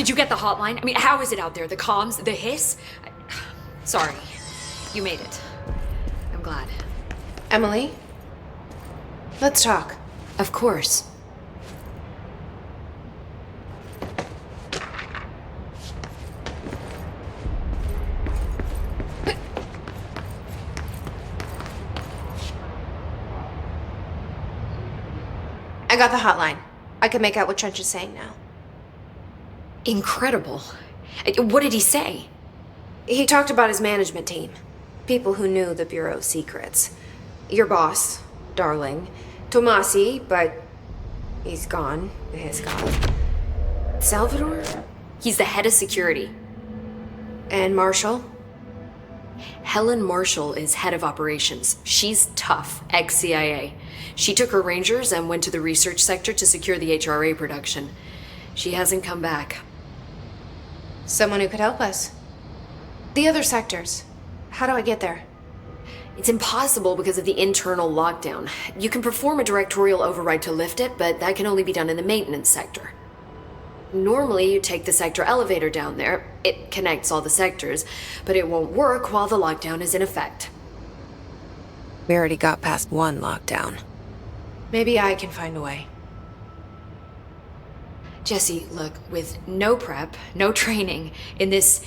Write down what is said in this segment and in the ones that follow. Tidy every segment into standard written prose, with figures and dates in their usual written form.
Did you get the hotline? I mean, how is it out there? The comms? The hiss? Sorry. You made it. I'm glad. Emily? Let's talk. Of course. I got the hotline. I can make out what Trench is saying now. Incredible. What did he say? He talked about his management team. People who knew the Bureau's secrets. Your boss, Darling. Tomasi, but he's gone. His gone. Salvador? He's the head of security. And Marshall? Helen Marshall is head of operations. She's tough, ex-CIA. She took her Rangers and went to the research sector to secure the HRA production. She hasn't come back. Someone who could help us. The other sectors. How do I get there? It's impossible because of the internal lockdown. You can perform a directorial override to lift it, but that can only be done in the maintenance sector. Normally, you take the sector elevator down there. It connects all the sectors, but it won't work while the lockdown is in effect. We already got past one lockdown. Maybe I can find a way. Jesse, look, with no prep, no training, in this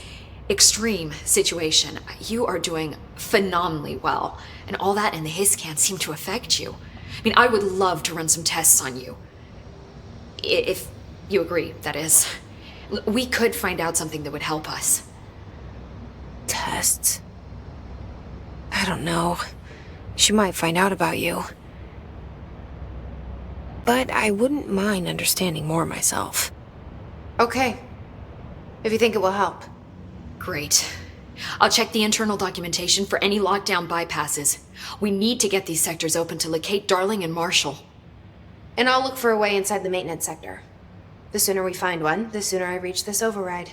extreme situation, you are doing phenomenally well. And all that and the hiss can't seem to affect you. I mean, I would love to run some tests on you. If you agree, that is. We could find out something that would help us. Tests? I don't know. She might find out about you. But I wouldn't mind understanding more myself. Okay. If you think it will help. Great. I'll check the internal documentation for any lockdown bypasses. We need to get these sectors open to locate Darling and Marshall. And I'll look for a way inside the maintenance sector. The sooner we find one, the sooner I reach this override.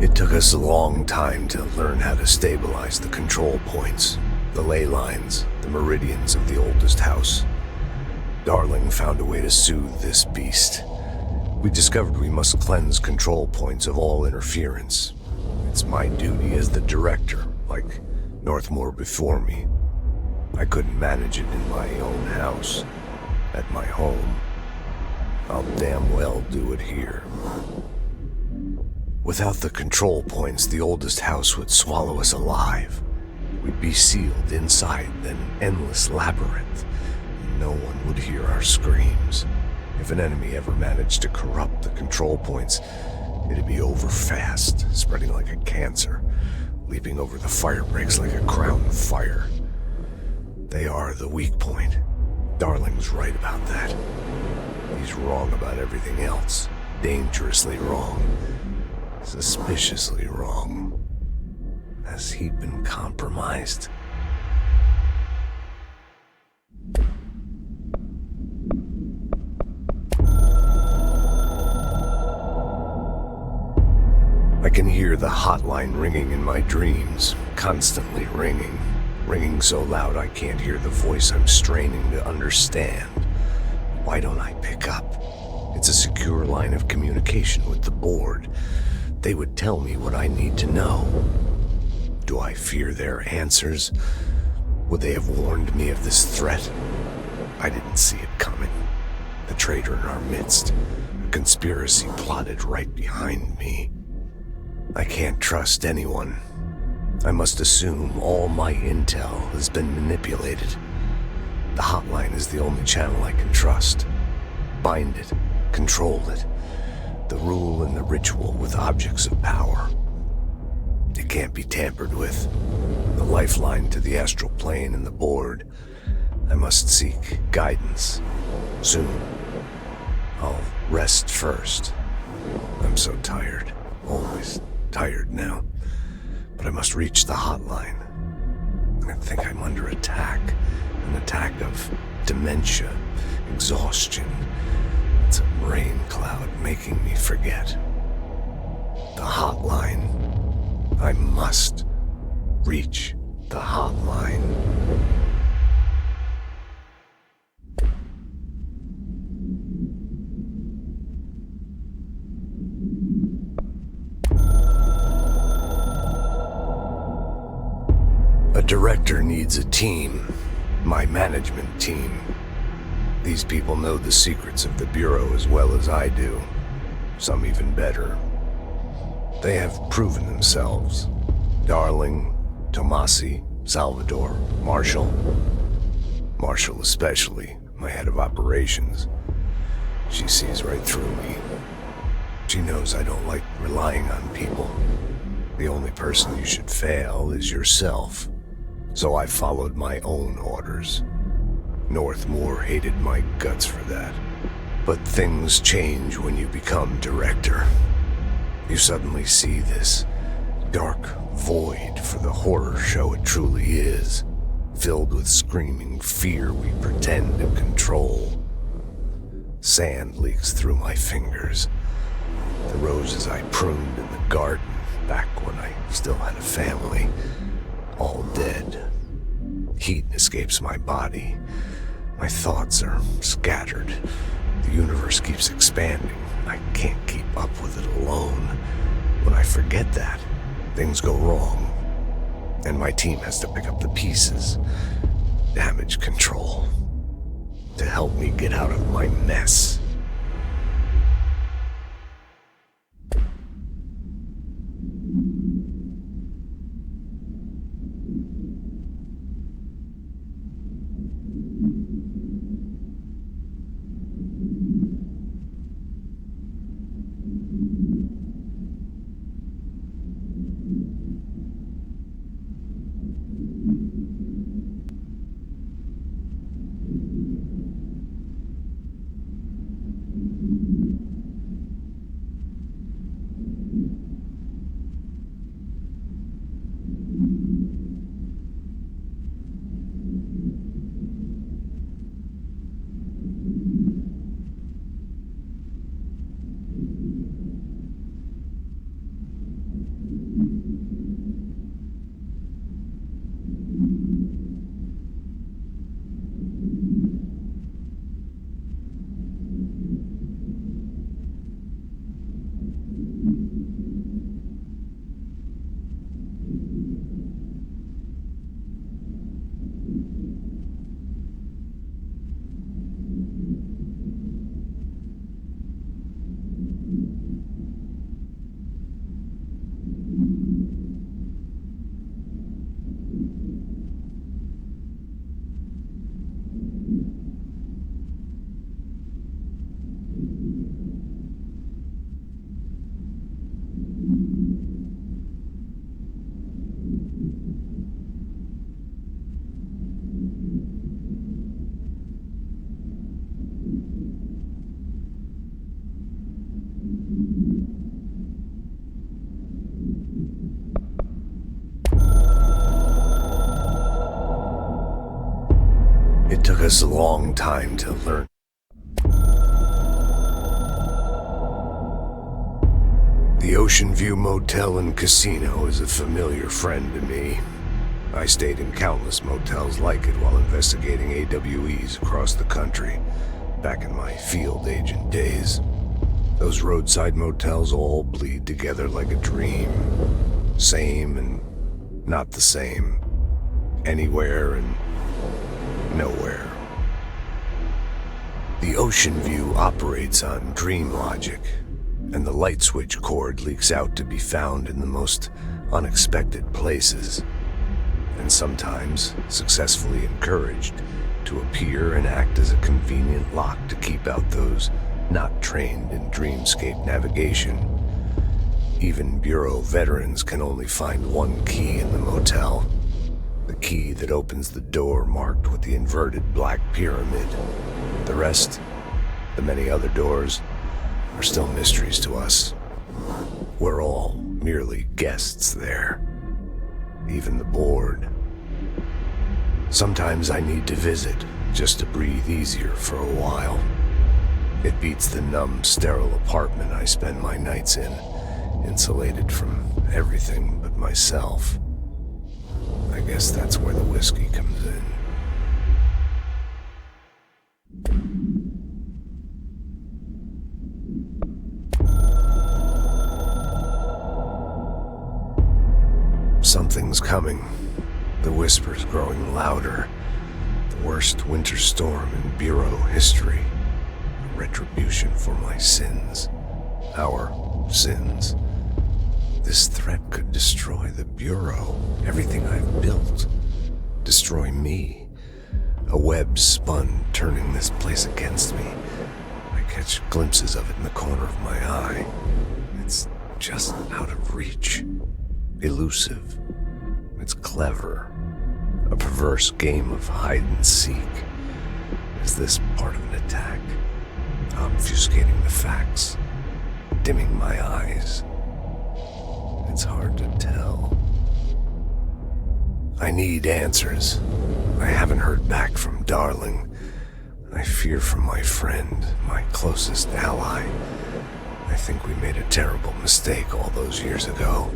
It took us a long time to learn how to stabilize the control points, the ley lines, the meridians of the oldest house. Darling found a way to soothe this beast. We discovered we must cleanse control points of all interference. It's my duty as the director, like Northmore before me. I couldn't manage it in my own house, at my home. I'll damn well do it here. Without the control points, the oldest house would swallow us alive. We'd be sealed inside an endless labyrinth. No one would hear our screams. If an enemy ever managed to corrupt the control points, it'd be over fast, spreading like a cancer, leaping over the fire breaks like a crown of fire. They are the weak point. Darling's right about that. He's wrong about everything else. Dangerously wrong. Suspiciously wrong. Has he been compromised? I can hear the hotline ringing in my dreams, constantly ringing. Ringing so loud I can't hear the voice I'm straining to understand. Why don't I pick up? It's a secure line of communication with the board. They would tell me what I need to know. Do I fear their answers? Would they have warned me of this threat? I didn't see it coming. The traitor in our midst. A conspiracy plotted right behind me. I can't trust anyone. I must assume all my intel has been manipulated. The hotline is the only channel I can trust. Bind it, control it. The rule and the ritual with objects of power. It can't be tampered with. The lifeline to the astral plane and the board. I must seek guidance. Soon. I'll rest first. I'm so tired. Always tired now. But I must reach the hotline. I think I'm under attack. An attack of dementia, exhaustion. It's a rain cloud making me forget. The hotline. I must reach the hotline. A director needs a team. My management team. These people know the secrets of the Bureau as well as I do. Some even better. They have proven themselves. Darling, Tomasi, Salvador, Marshall. Marshall especially, my head of operations. She sees right through me. She knows I don't like relying on people. The only person you should fail is yourself. So I followed my own orders. Northmore hated my guts for that. But things change when you become director. You suddenly see this dark void for the horror show it truly is, filled with screaming fear we pretend to control. Sand leaks through my fingers. The roses I pruned in the garden back when I still had a family, all dead. Heat escapes my body. My thoughts are scattered. The universe keeps expanding. I can't keep up with it alone. When I forget that, things go wrong. And my team has to pick up the pieces. Damage control. To help me get out of my mess. us a long time to learn. The Ocean View Motel and Casino is a familiar friend to me. I stayed in countless motels like it while investigating AWEs across the country, back in my field agent days. Those roadside motels all bleed together like a dream. Same and not the same. Anywhere and nowhere. The Ocean View operates on dream logic, and the light switch cord leaks out to be found in the most unexpected places, and sometimes successfully encouraged to appear and act as a convenient lock to keep out those not trained in dreamscape navigation. Even Bureau veterans can only find one key in the motel. The key that opens the door marked with the inverted black pyramid. The rest, the many other doors, are still mysteries to us. We're all merely guests there. Even the board. Sometimes I need to visit, just to breathe easier for a while. It beats the numb, sterile apartment I spend my nights in, insulated from everything but myself. I guess that's where the whiskey comes in. Something's coming. The whispers growing louder. The worst winter storm in Bureau history. A retribution for my sins. Our sins. This threat could destroy the Bureau, everything I've built. Destroy me. A web spun, turning this place against me. I catch glimpses of it in the corner of my eye. It's just out of reach. Elusive. It's clever. A perverse game of hide and seek. Is this part of an attack? Obfuscating the facts. Dimming my eyes. It's hard to tell. I need answers. I haven't heard back from Darling. I fear for my friend, my closest ally. I think we made a terrible mistake all those years ago.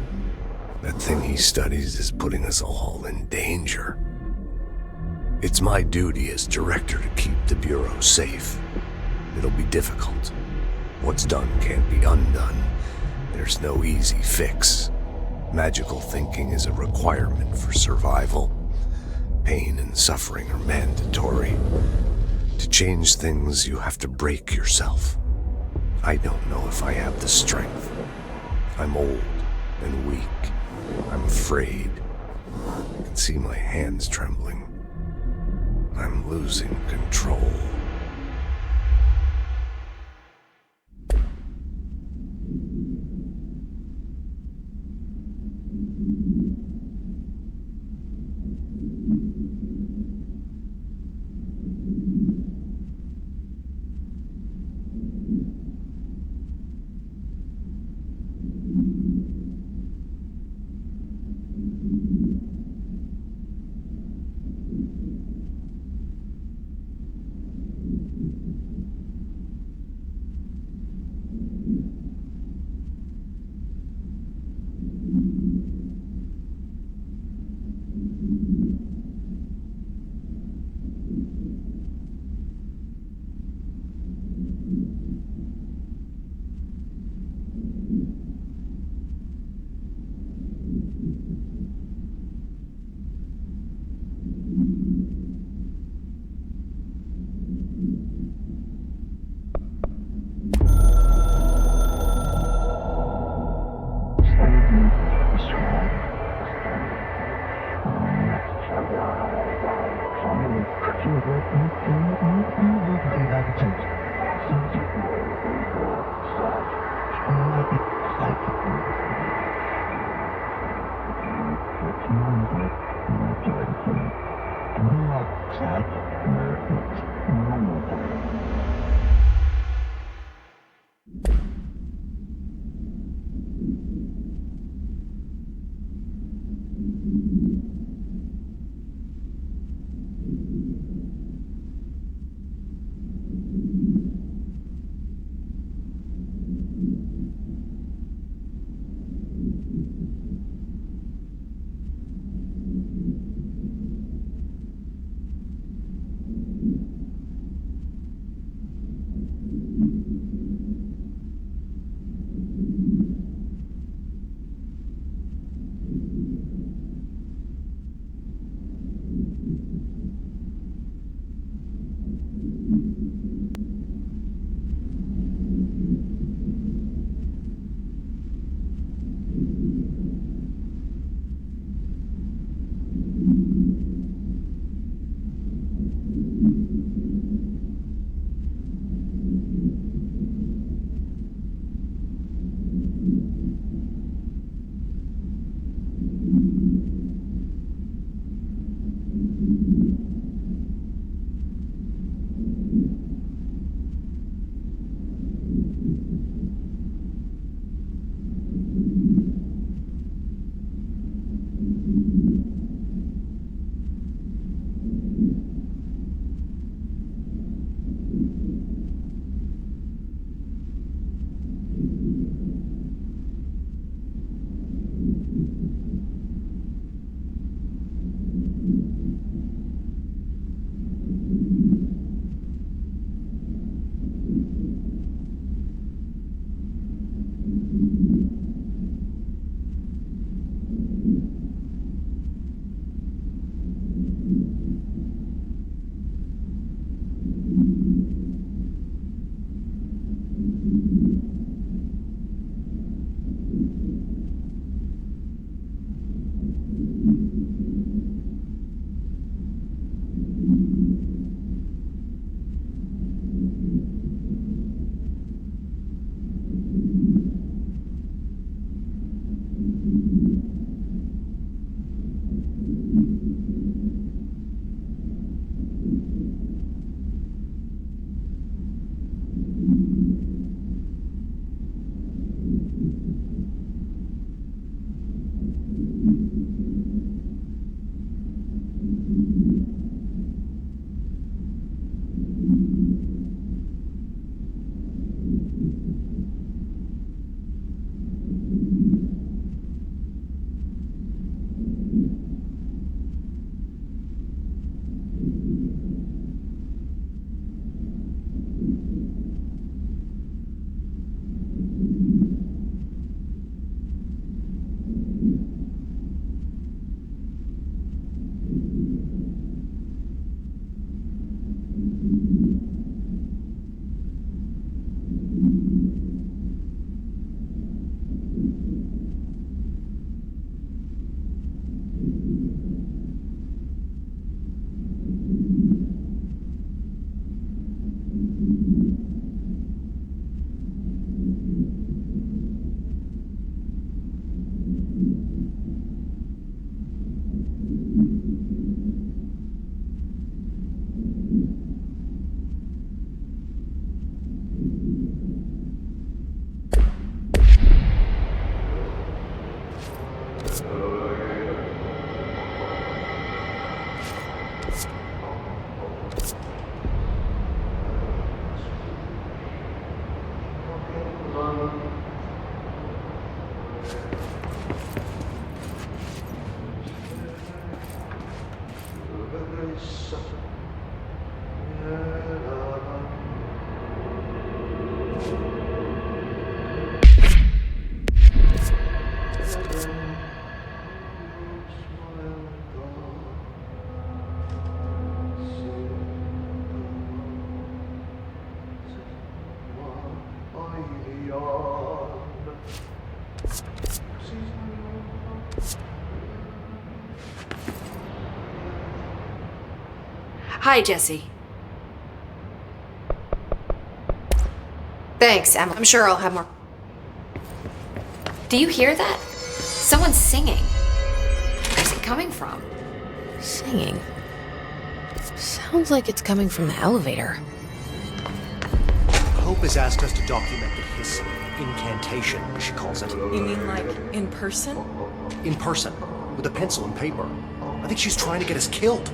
That thing he studies is putting us all in danger. It's my duty as director to keep the Bureau safe. It'll be difficult. What's done can't be undone. There's no easy fix. Magical thinking is a requirement for survival. Pain and suffering are mandatory. To change things, you have to break yourself. I don't know if I have the strength. I'm old and weak. I'm afraid. I can see my hands trembling. I'm losing control. Hi, Jesse. Thanks, Emma. I'm sure I'll have more. Do you hear that? Someone's singing. Where's it coming from? Singing. Sounds like it's coming from the elevator. Hope has asked us to document the hiss incantation, she calls it. You mean like in person? In person, with a pencil and paper. I think she's trying to get us killed.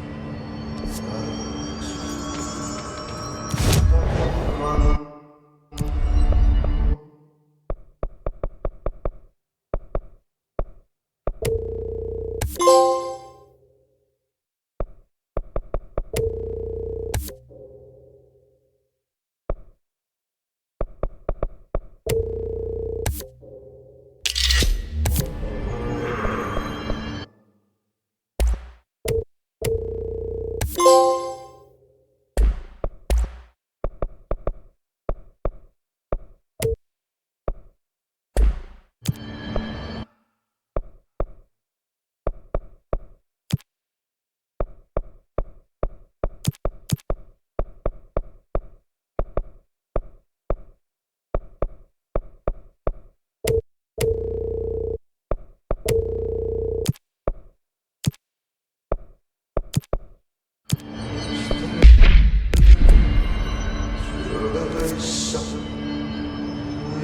A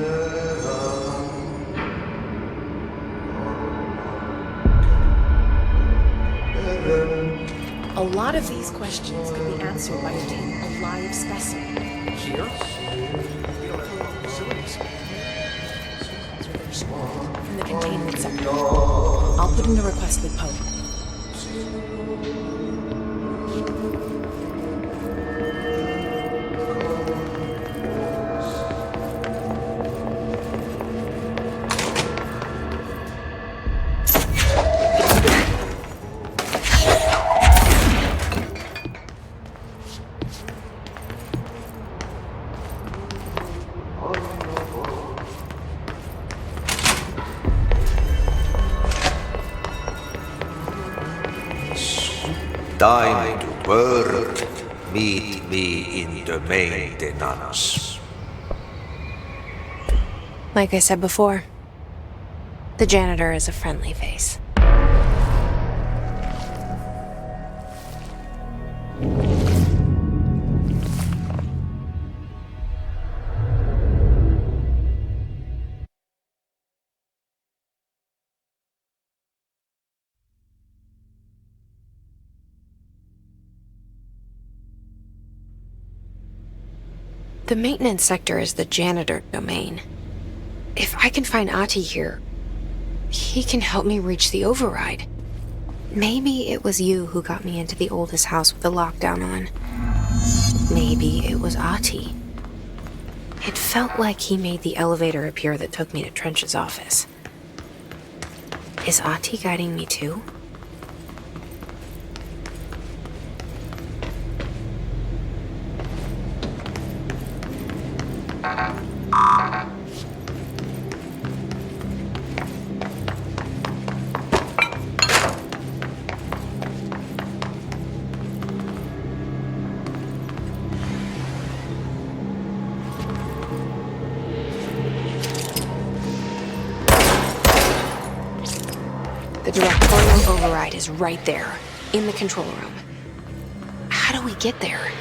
lot of these questions could be answered by obtaining a live specimen. Here? We don't have enough facilities. From the containment sector. I'll put in a request with Poe. Time to work. Meet me in the maintenance. Like I said before, the janitor is a friendly face. The maintenance sector is the janitor domain. If I can find Ati here, he can help me reach the override. Maybe it was you who got me into the oldest house with the lockdown on. Maybe it was Ati. It felt like he made the elevator appear that took me to Trench's office. Is Ati guiding me too? The directorial override is right there, in the control room. How do we get there?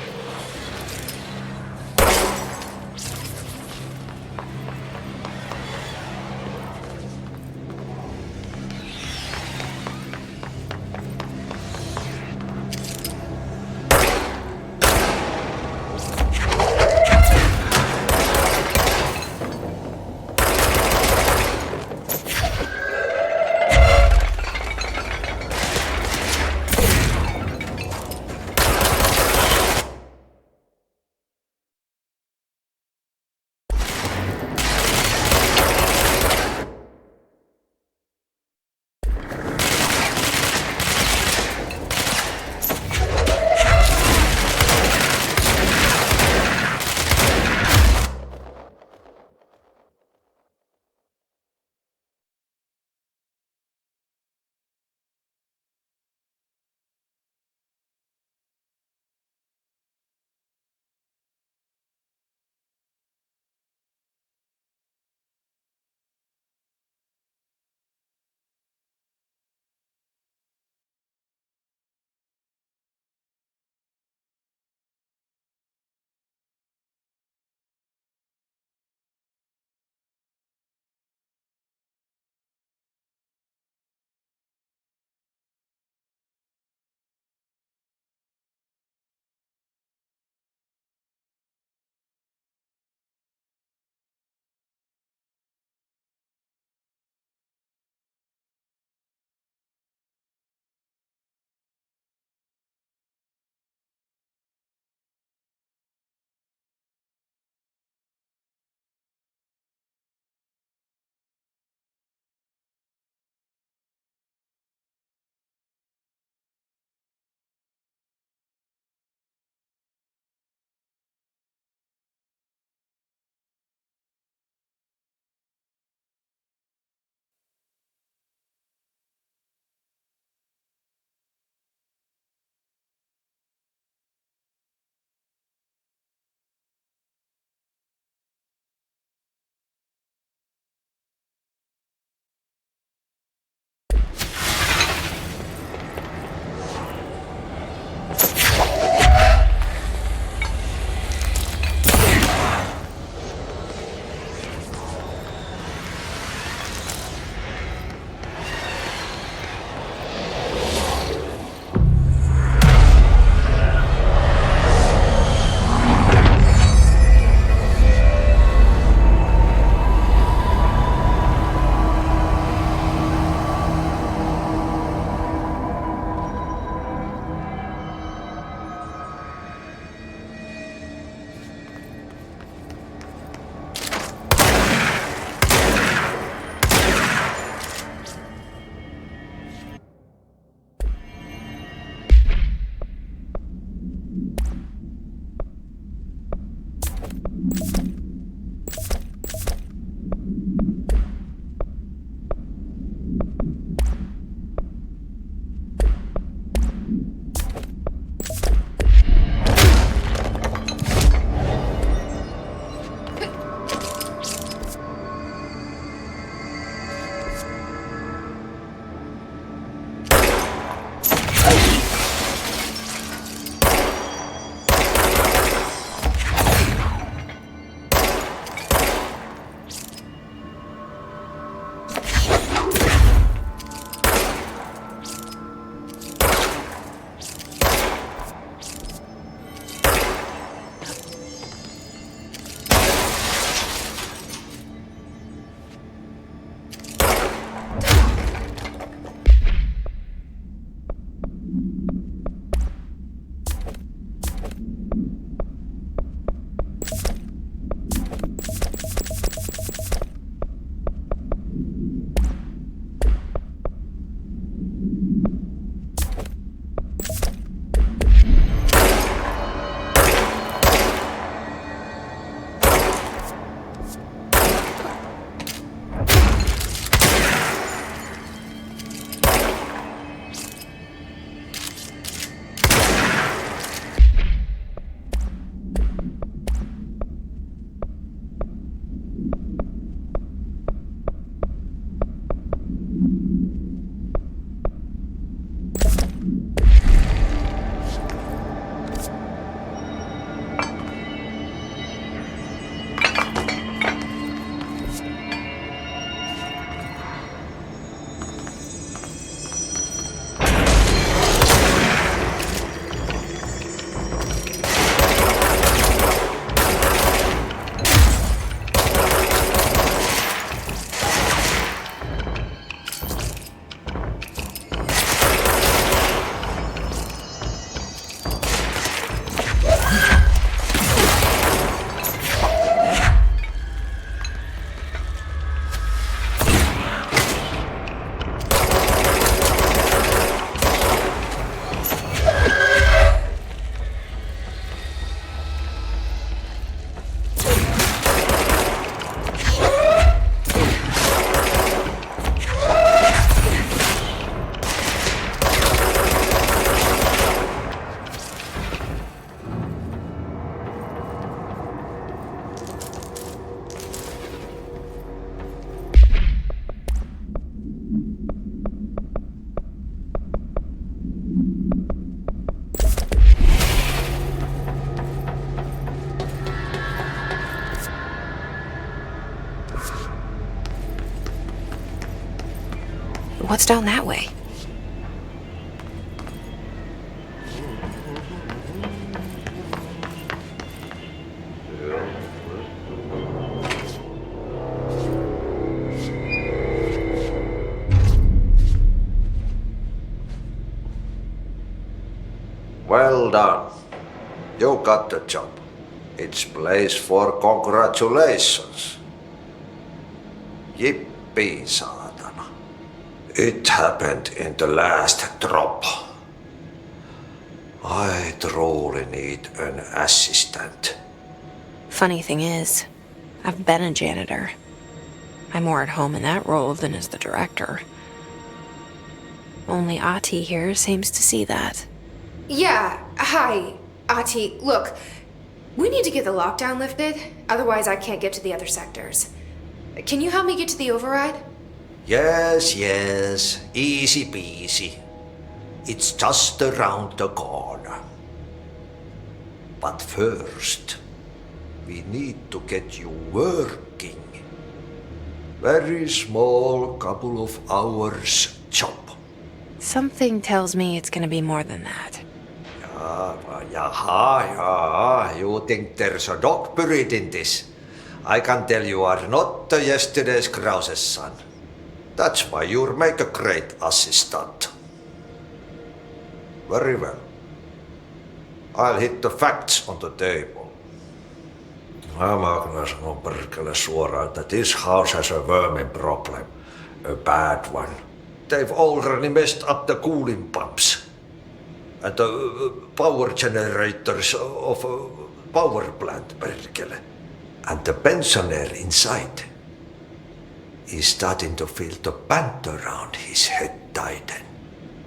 What's down that way? Well done. You got the job. It's place for congratulations. Yippee, saatana. It happened in the last drop. I truly need an assistant. Funny thing is, I've been a janitor. I'm more at home in that role than as the director. Only Ati here seems to see that. Yeah, hi, Ati. Look, we need to get the lockdown lifted, otherwise I can't get to the other sectors. Can you help me get to the override? Yes, easy peasy. It's just around the corner. But first, we need to get you working. Very small, couple of hours job. Something tells me it's gonna be more than that. You think there's a dog buried in this? I can tell you are not yesterday's Krause's son. That's why you'll make a great assistant. Very well. I'll hit the facts on the table. Mä kyllä sanon perkele suoraan, that this house has a vermin problem. A bad one. They've already messed up the cooling pumps. And the power generators of a power plant, perkele. And the pensioner inside is starting to feel the band around his head tighten.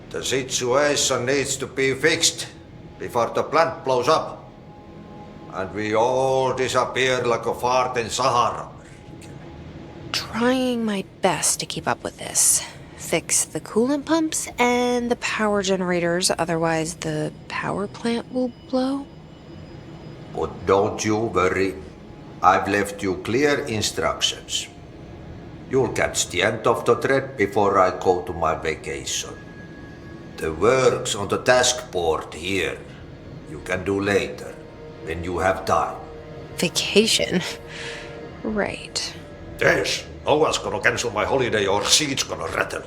The situation needs to be fixed before the plant blows up. And we all disappear like a fart in Sahara. Trying my best to keep up with this. Fix the coolant pumps and the power generators, otherwise the power plant will blow. But don't you worry. I've left you clear instructions. You'll catch the end of the thread before I go to my vacation. The work's on the task board here. You can do later, when you have time. Vacation? Right. Yes, no one's gonna cancel my holiday or seat's gonna rattle.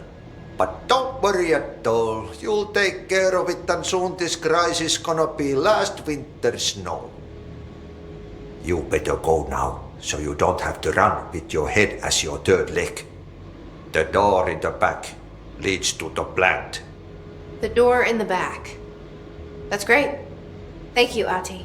But don't worry at all. You'll take care of it and soon this crisis gonna be last winter's snow. You better go now, so you don't have to run with your head as your third leg. The door in the back leads to the plant. The door in the back. That's great. Thank you, Ati.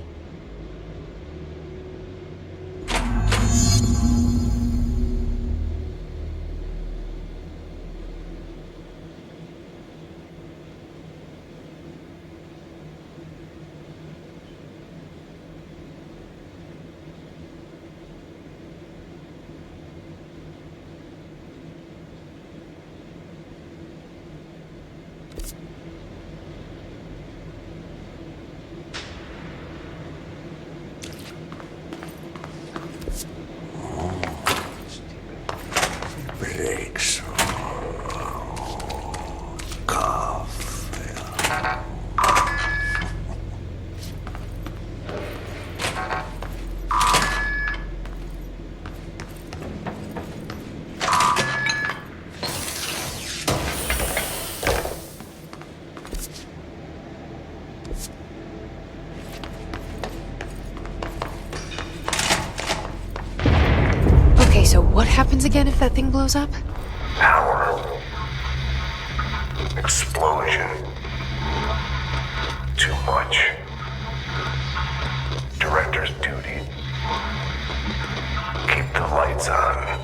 Breaks. Okay, so what happens again if that thing blows up? Power. Explosion. Too much. Director's duty. Keep the lights on.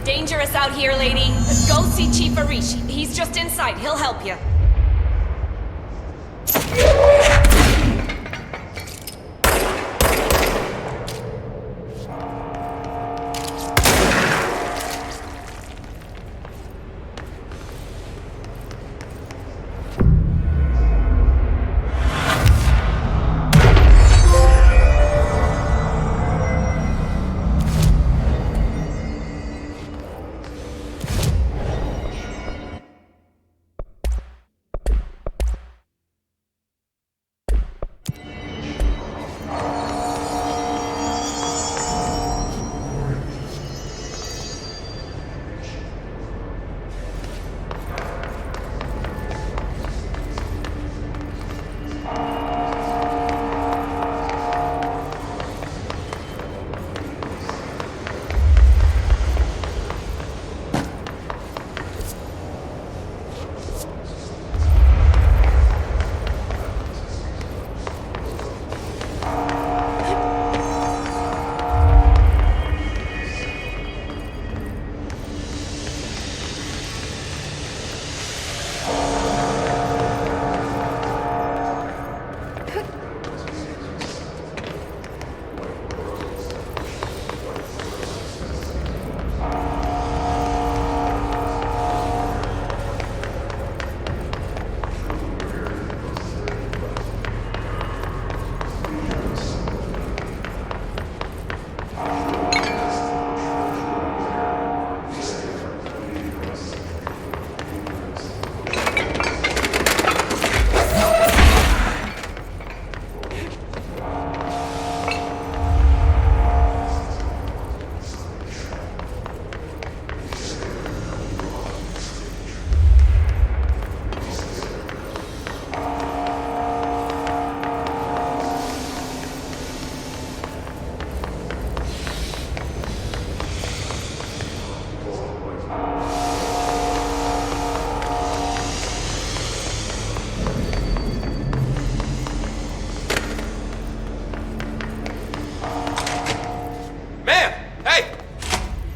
Dangerous out here, lady. Go see Chief Arish. He's just inside. He'll help you.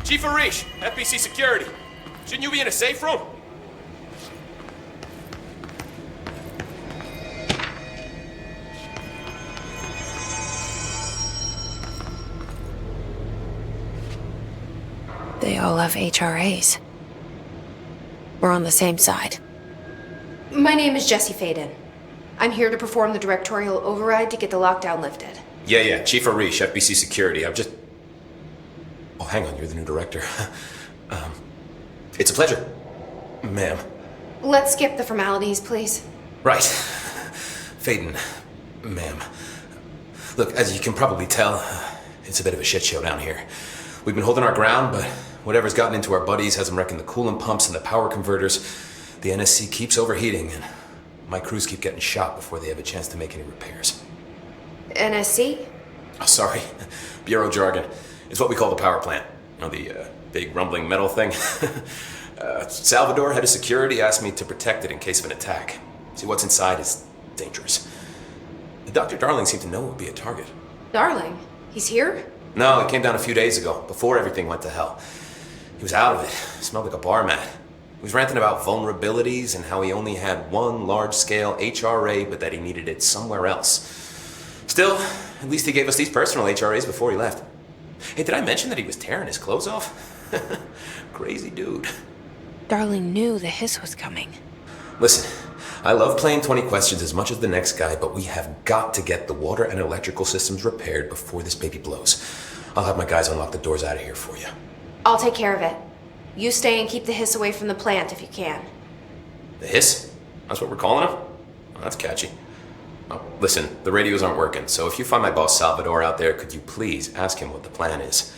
Chief Arish, FBC Security. Shouldn't you be in a safe room? They all have HRAs. We're on the same side. My name is Jesse Faden. I'm here to perform the directorial override to get the lockdown lifted. Yeah, Chief Arish, FBC Security. Oh, hang on, you're the new director. It's a pleasure, ma'am. Let's skip the formalities, please. Right. Faden, ma'am. Look, as you can probably tell, it's a bit of a shit show down here. We've been holding our ground, but whatever's gotten into our buddies has them wrecking the coolant pumps and the power converters. The NSC keeps overheating, and my crews keep getting shot before they have a chance to make any repairs. NSC? Oh, sorry. Bureau jargon. It's what we call the power plant. You know, the big rumbling metal thing? Salvador, head of security, asked me to protect it in case of an attack. See, what's inside is dangerous. Dr. Darling seemed to know it would be a target. Darling? He's here? No, he came down a few days ago, before everything went to hell. He was out of it. Smelled like a bar mat. He was ranting about vulnerabilities and how he only had one large-scale HRA, but that he needed it somewhere else. Still, at least he gave us these personal HRAs before he left. Hey, did I mention that he was tearing his clothes off? Crazy dude. Darling knew the hiss was coming. Listen, I love playing 20 questions as much as the next guy, but we have got to get the water and electrical systems repaired before this baby blows. I'll have my guys unlock the doors out of here for you. I'll take care of it. You stay and keep the hiss away from the plant if you can. The hiss? That's what we're calling him? Oh, that's catchy. Oh, listen, the radios aren't working, so if you find my boss Salvador out there, could you please ask him what the plan is?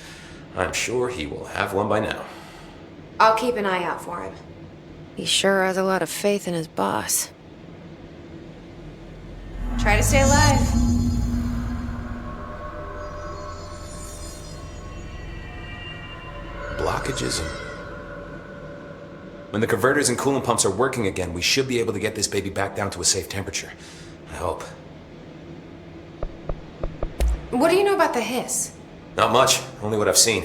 I'm sure he will have one by now. I'll keep an eye out for him. He sure has a lot of faith in his boss. Try to stay alive. Blockages and... When the converters and coolant pumps are working again, we should be able to get this baby back down to a safe temperature. I hope. What do you know about the hiss? Not much, only what I've seen.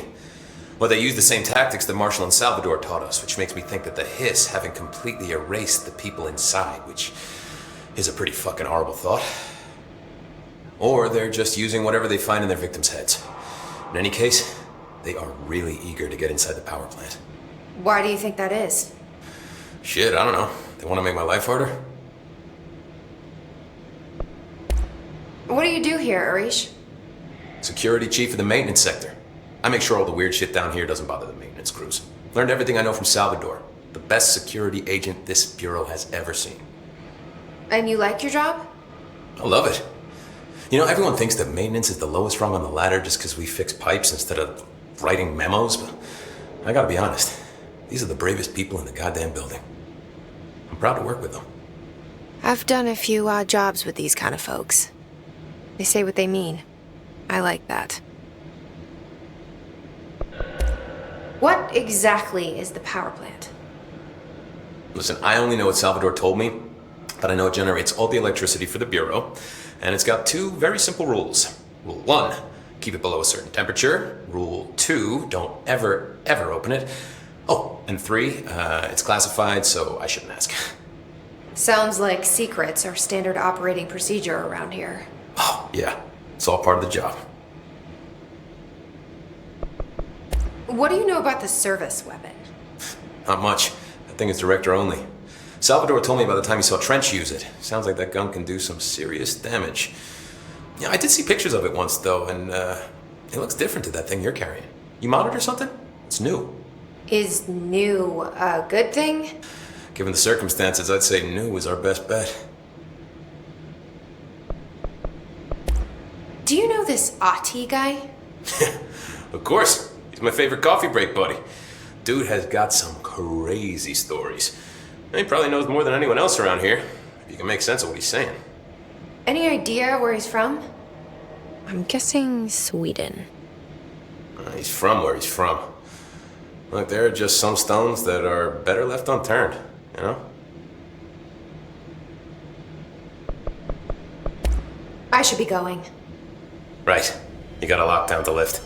Well, they use the same tactics that Marshall and Salvador taught us, which makes me think that the Hiss haven't completely erased the people inside, which is a pretty fucking horrible thought. Or they're just using whatever they find in their victims' heads. In any case, they are really eager to get inside the power plant. Why do you think that is? Shit, I don't know. They want to make my life harder? What do you do here, Arish? Security chief of the maintenance sector. I make sure all the weird shit down here doesn't bother the maintenance crews. Learned everything I know from Salvador, the best security agent this bureau has ever seen. And you like your job? I love it. You know, everyone thinks that maintenance is the lowest rung on the ladder just because we fix pipes instead of writing memos, but I gotta be honest, these are the bravest people in the goddamn building. I'm proud to work with them. I've done a few odd jobs with these kind of folks. They say what they mean. I like that. What exactly is the power plant? Listen, I only know what Salvador told me, but I know it generates all the electricity for the Bureau, and it's got two very simple rules. Rule 1, keep it below a certain temperature. Rule 2, don't ever open it. Oh, and 3, it's classified, so I shouldn't ask. Sounds like secrets are standard operating procedure around here. Oh, yeah, it's all part of the job. What do you know about the service weapon? Not much. That thing is director only. Salvador told me by the time he saw Trench use it. Sounds like that gun can do some serious damage. Yeah, I did see pictures of it once, though, and it looks different to that thing you're carrying. You modded or something? It's new. Is new a good thing? Given the circumstances, I'd say new is our best bet. Do you know this Ati guy? Of course. He's my favorite coffee break buddy. Dude has got some crazy stories. And he probably knows more than anyone else around here, if you can make sense of what he's saying. Any idea where he's from? I'm guessing Sweden. He's from where he's from. Look, there are just some stones that are better left unturned, you know? I should be going. Right. You got a lockdown to lift.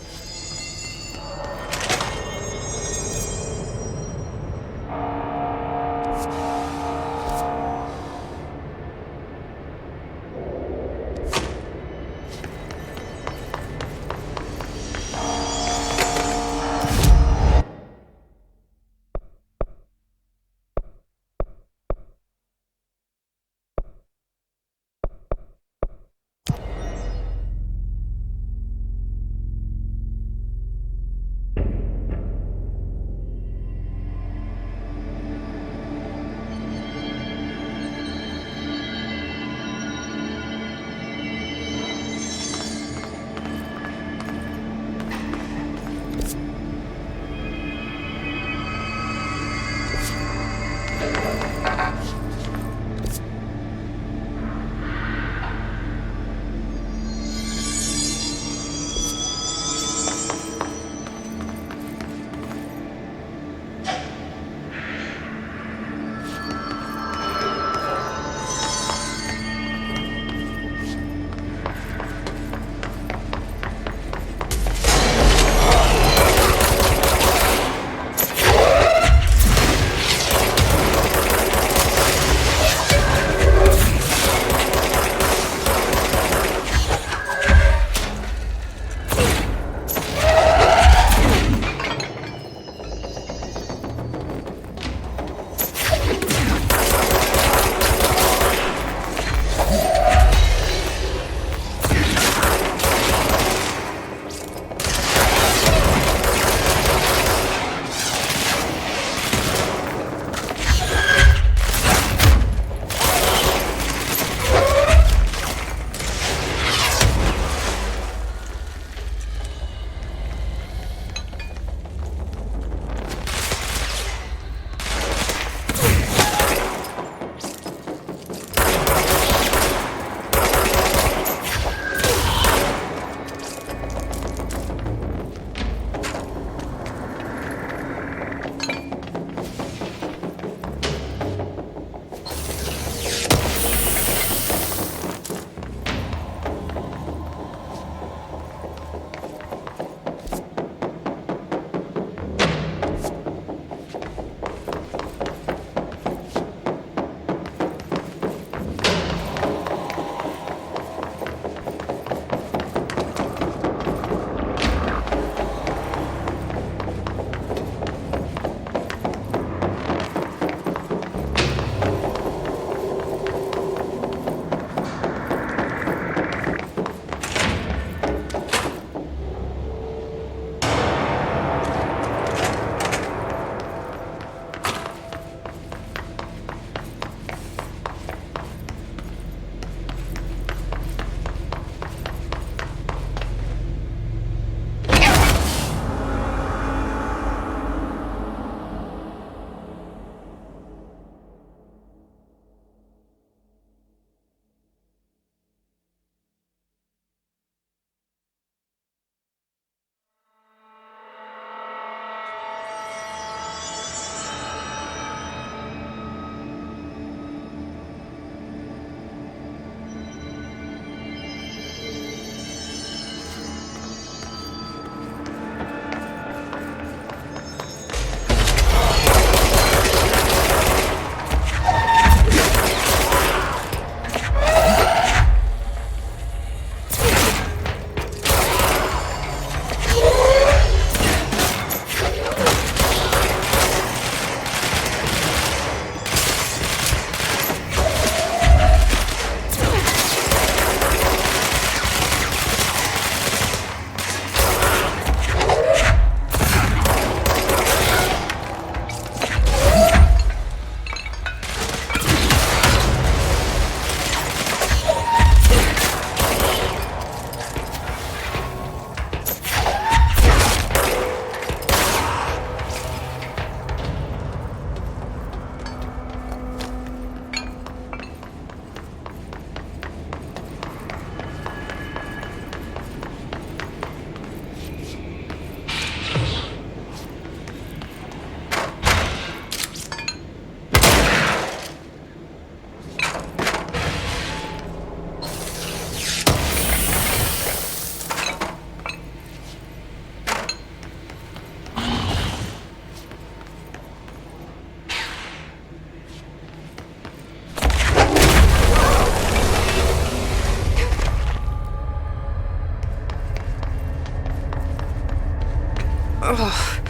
Ugh,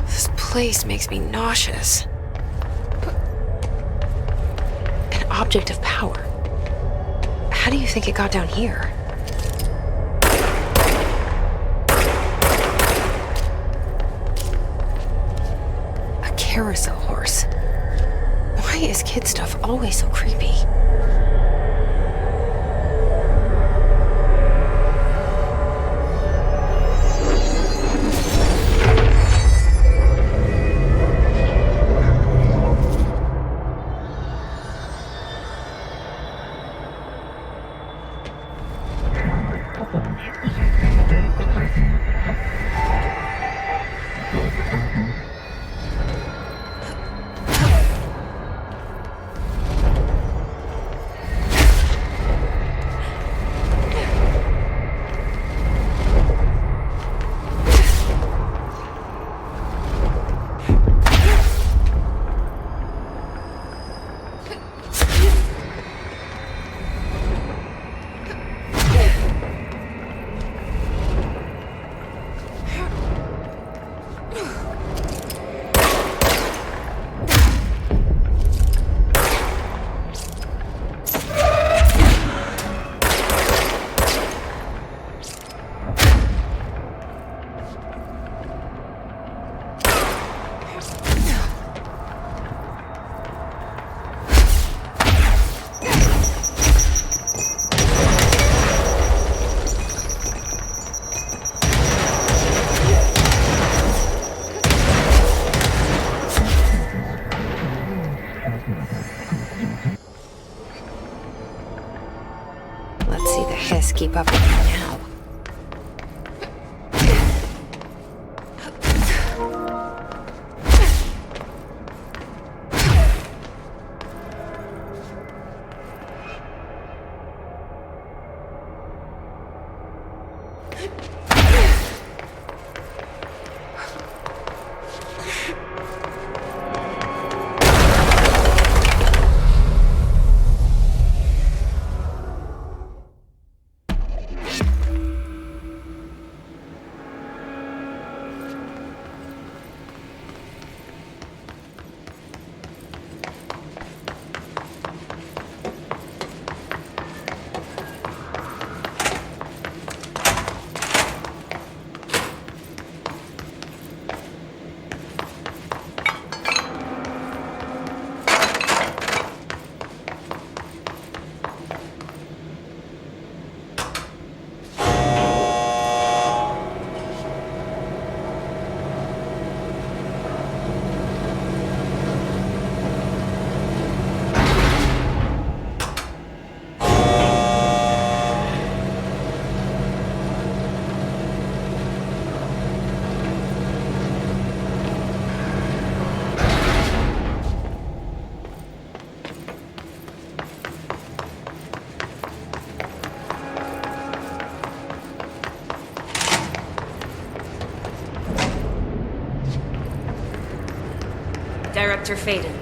this place makes me nauseous. An object of power. How do you think it got down here? A carousel horse. Why is kid stuff always so creepy? Let's see the hiss keep up with me now. Director Faden.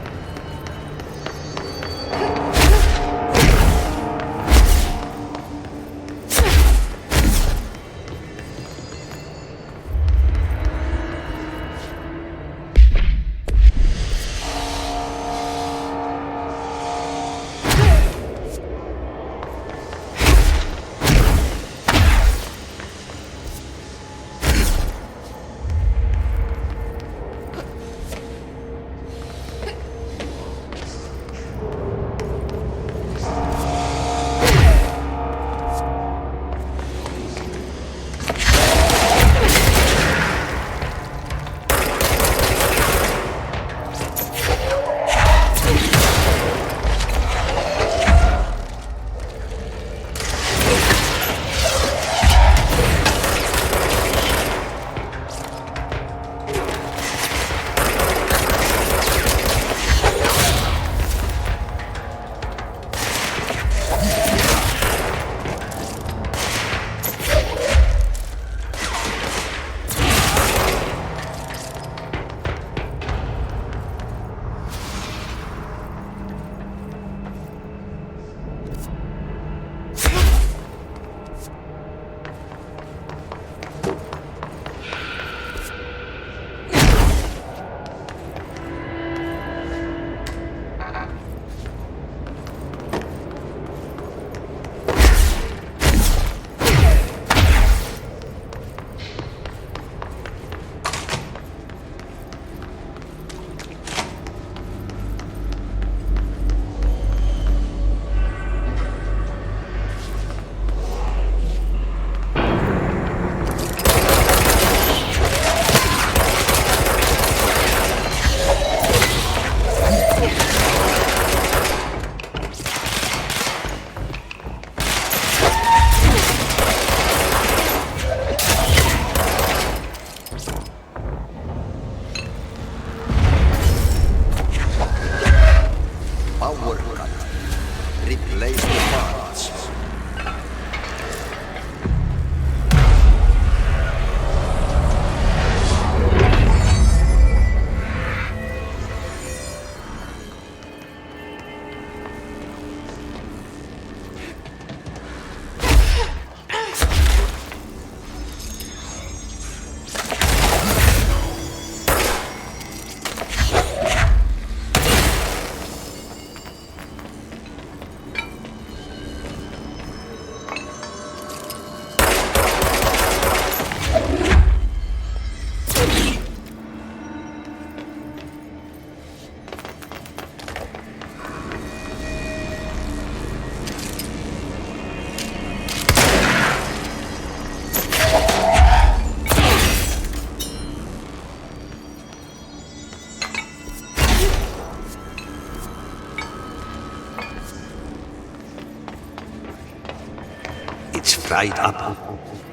dried up.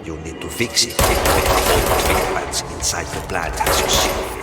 You need to fix it before the whole treatments inside the plant has you see it.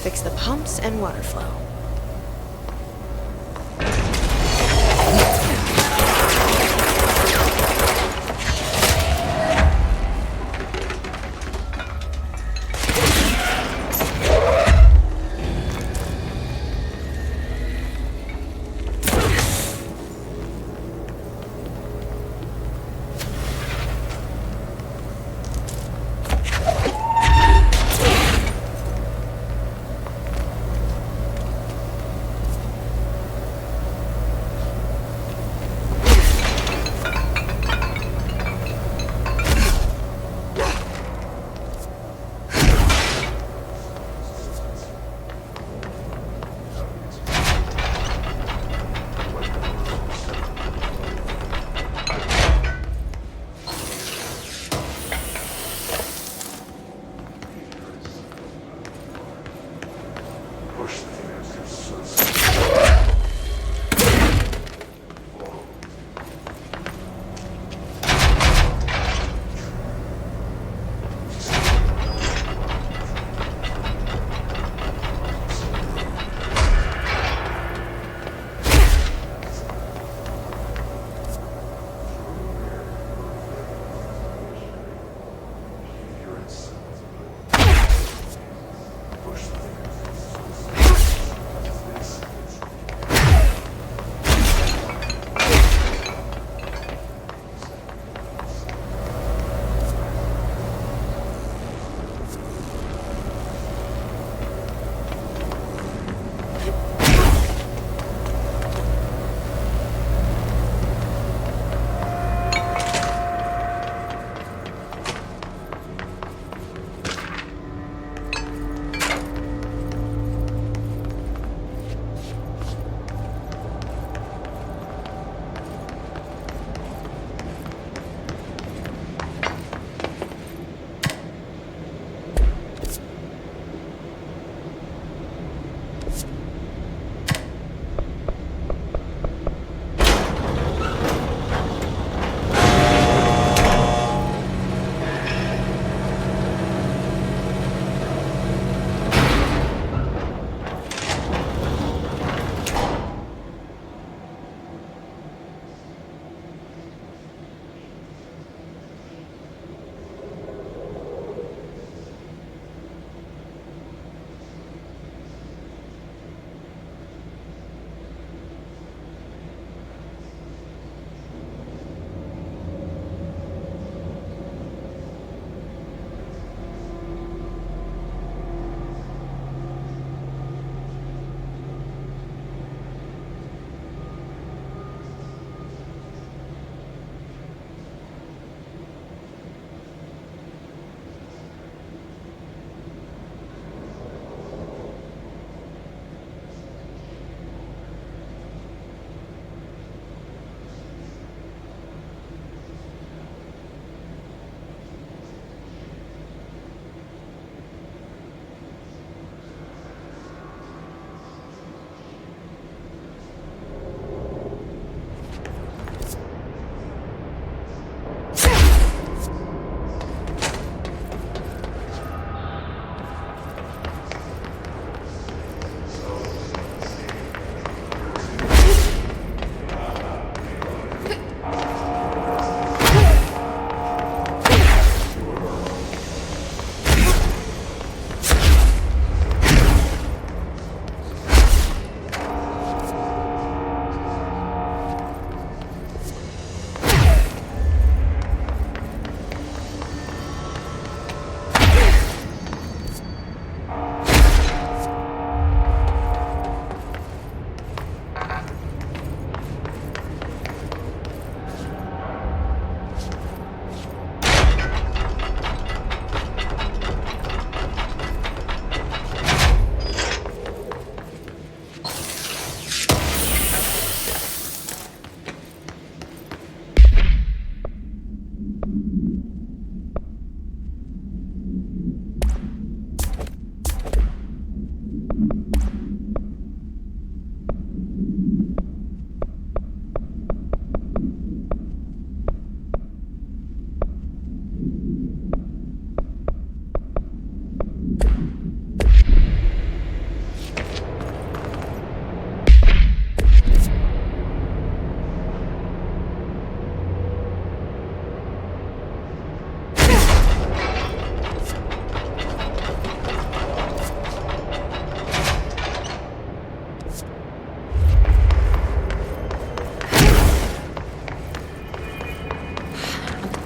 fix the pumps and water flow.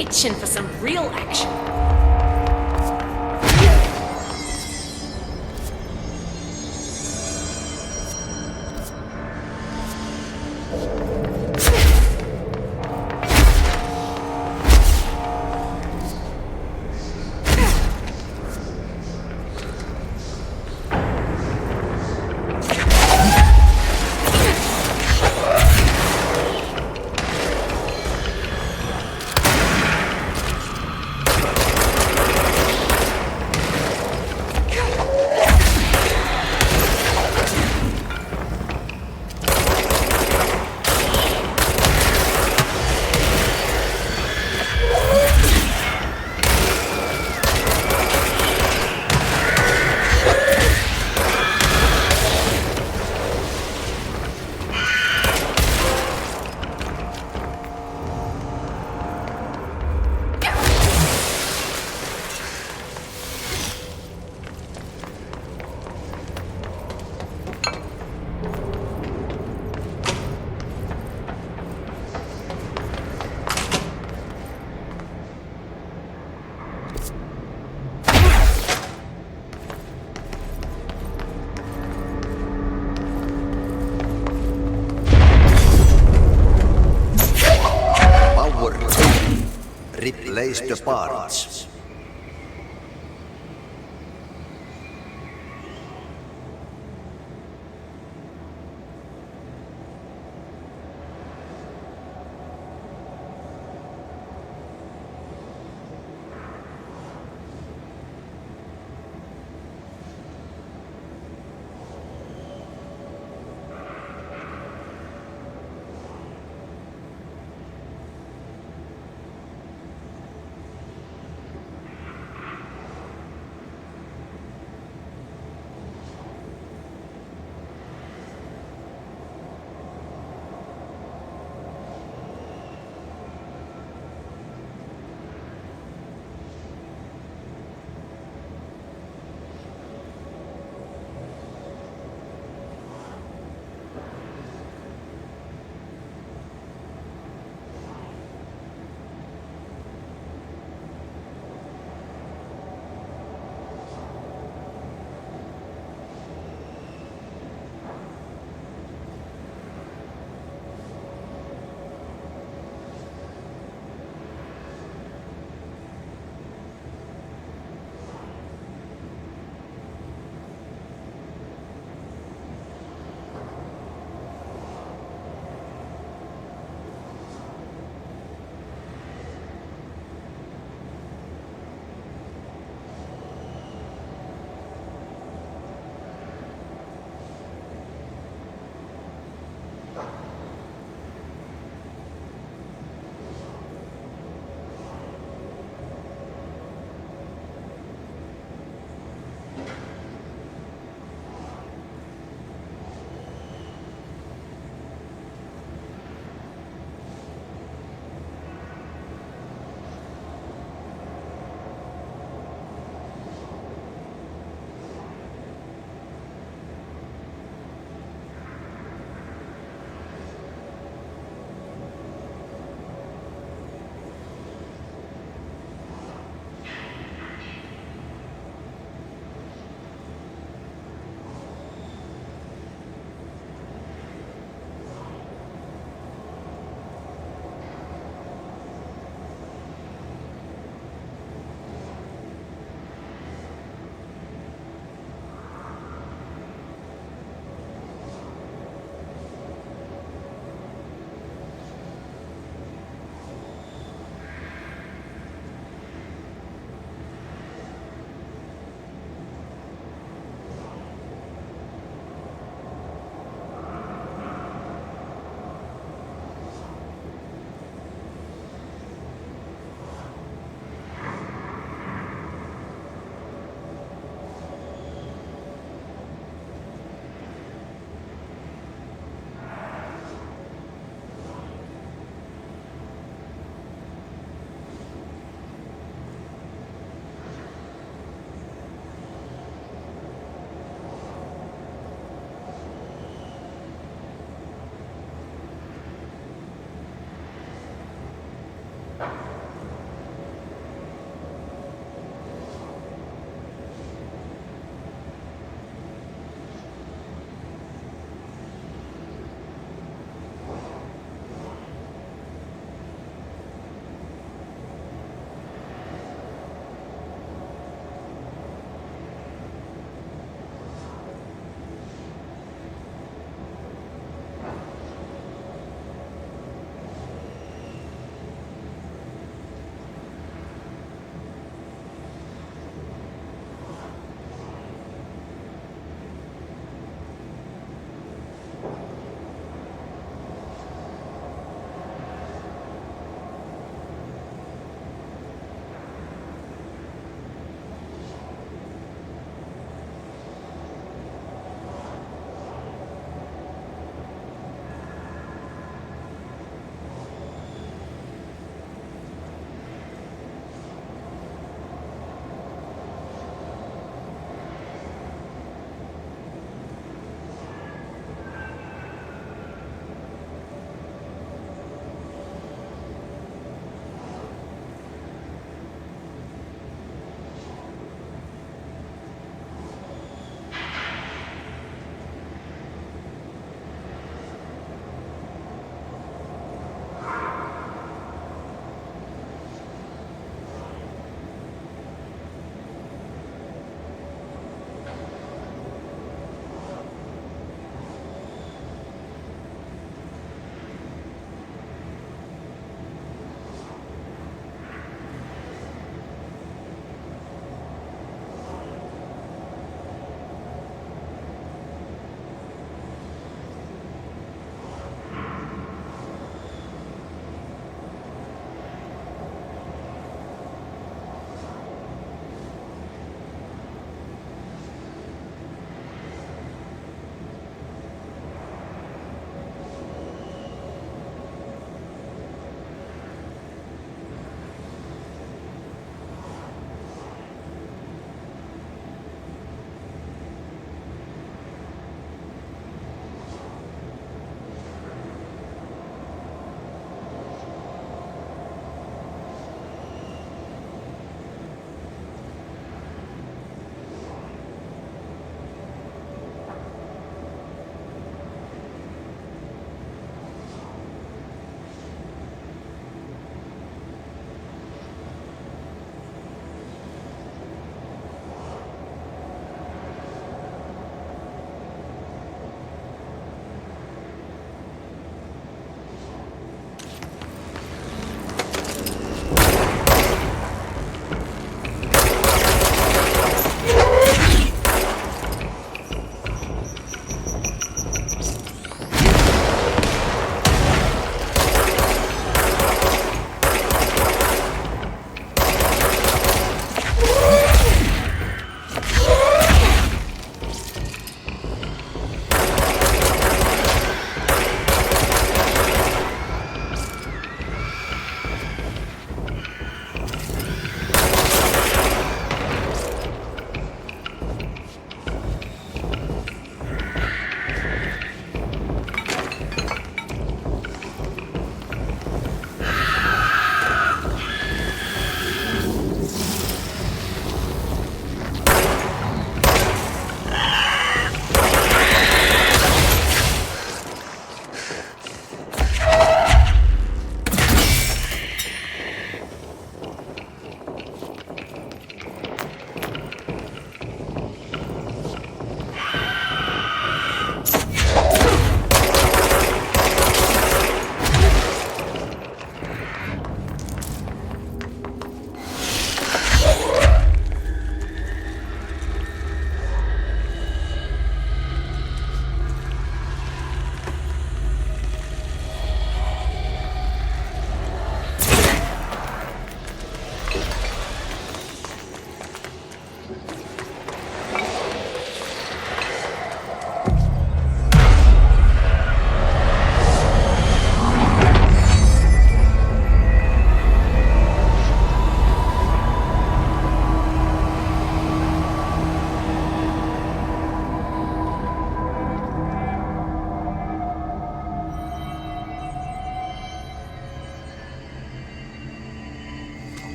itching for some real action. Replace the parts.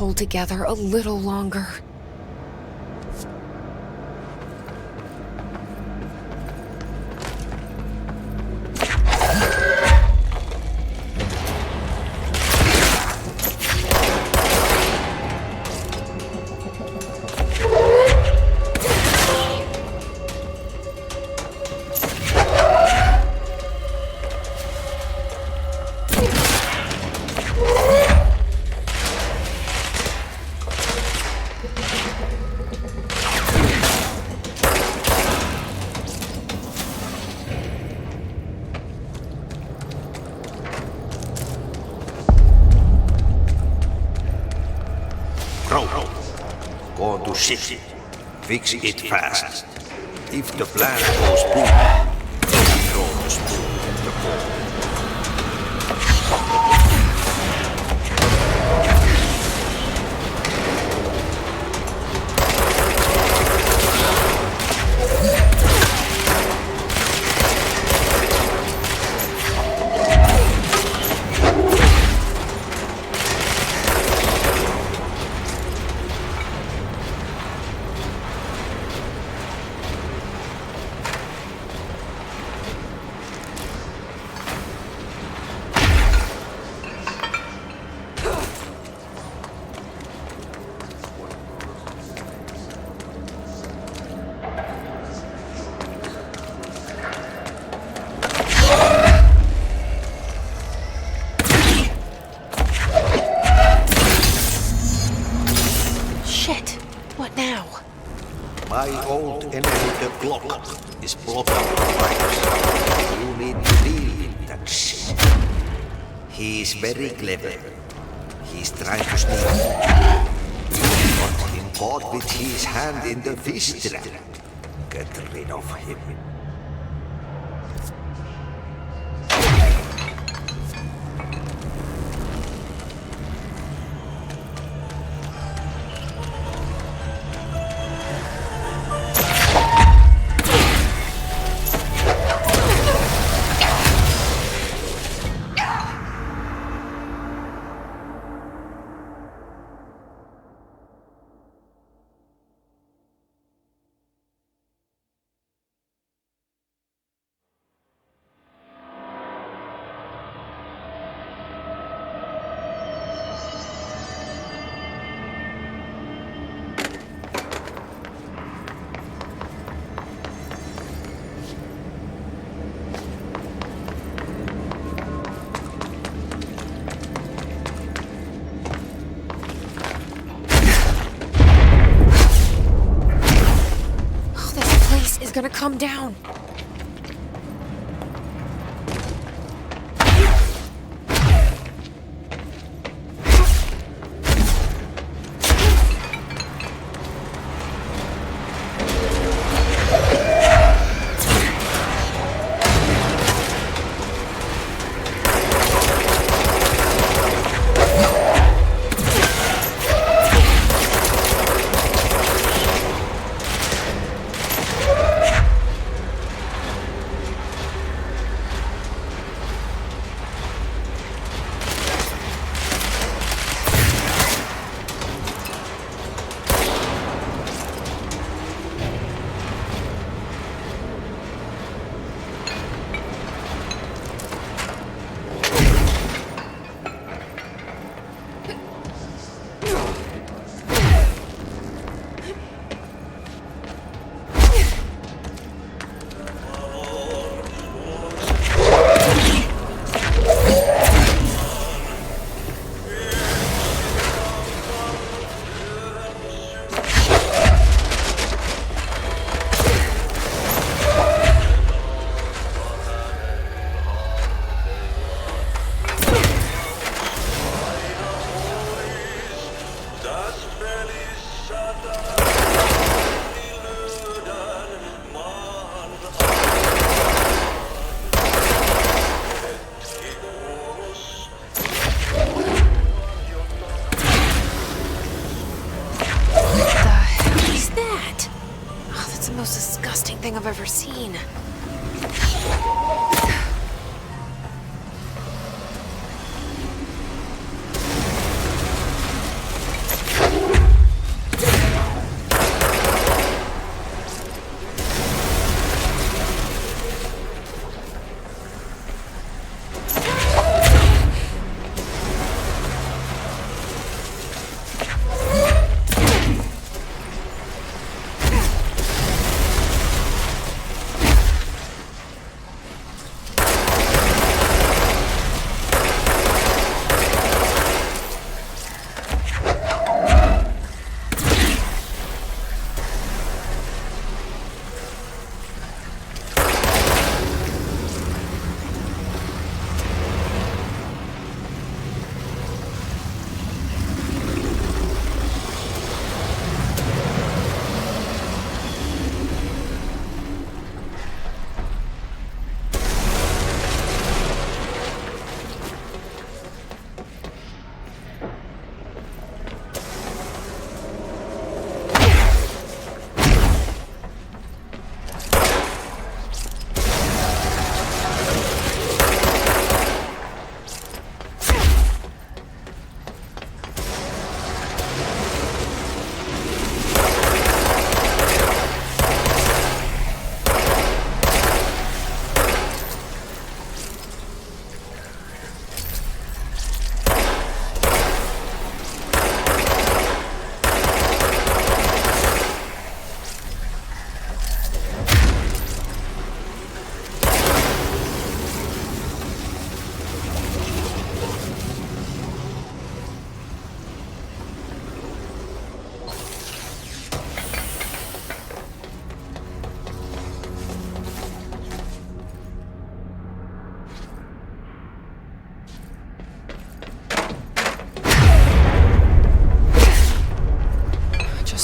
hold together a little longer. Go to ship. Fix it fast. If the plan goes boom, throw the spoon at the ball. My old enemy, the Glock, is blocking the fires. You need to deal with that shit. He's very clever. He's trying to sneak. Got him caught with his hand in the fish trap. Get rid of him. Is gonna come down. Thing I've ever seen.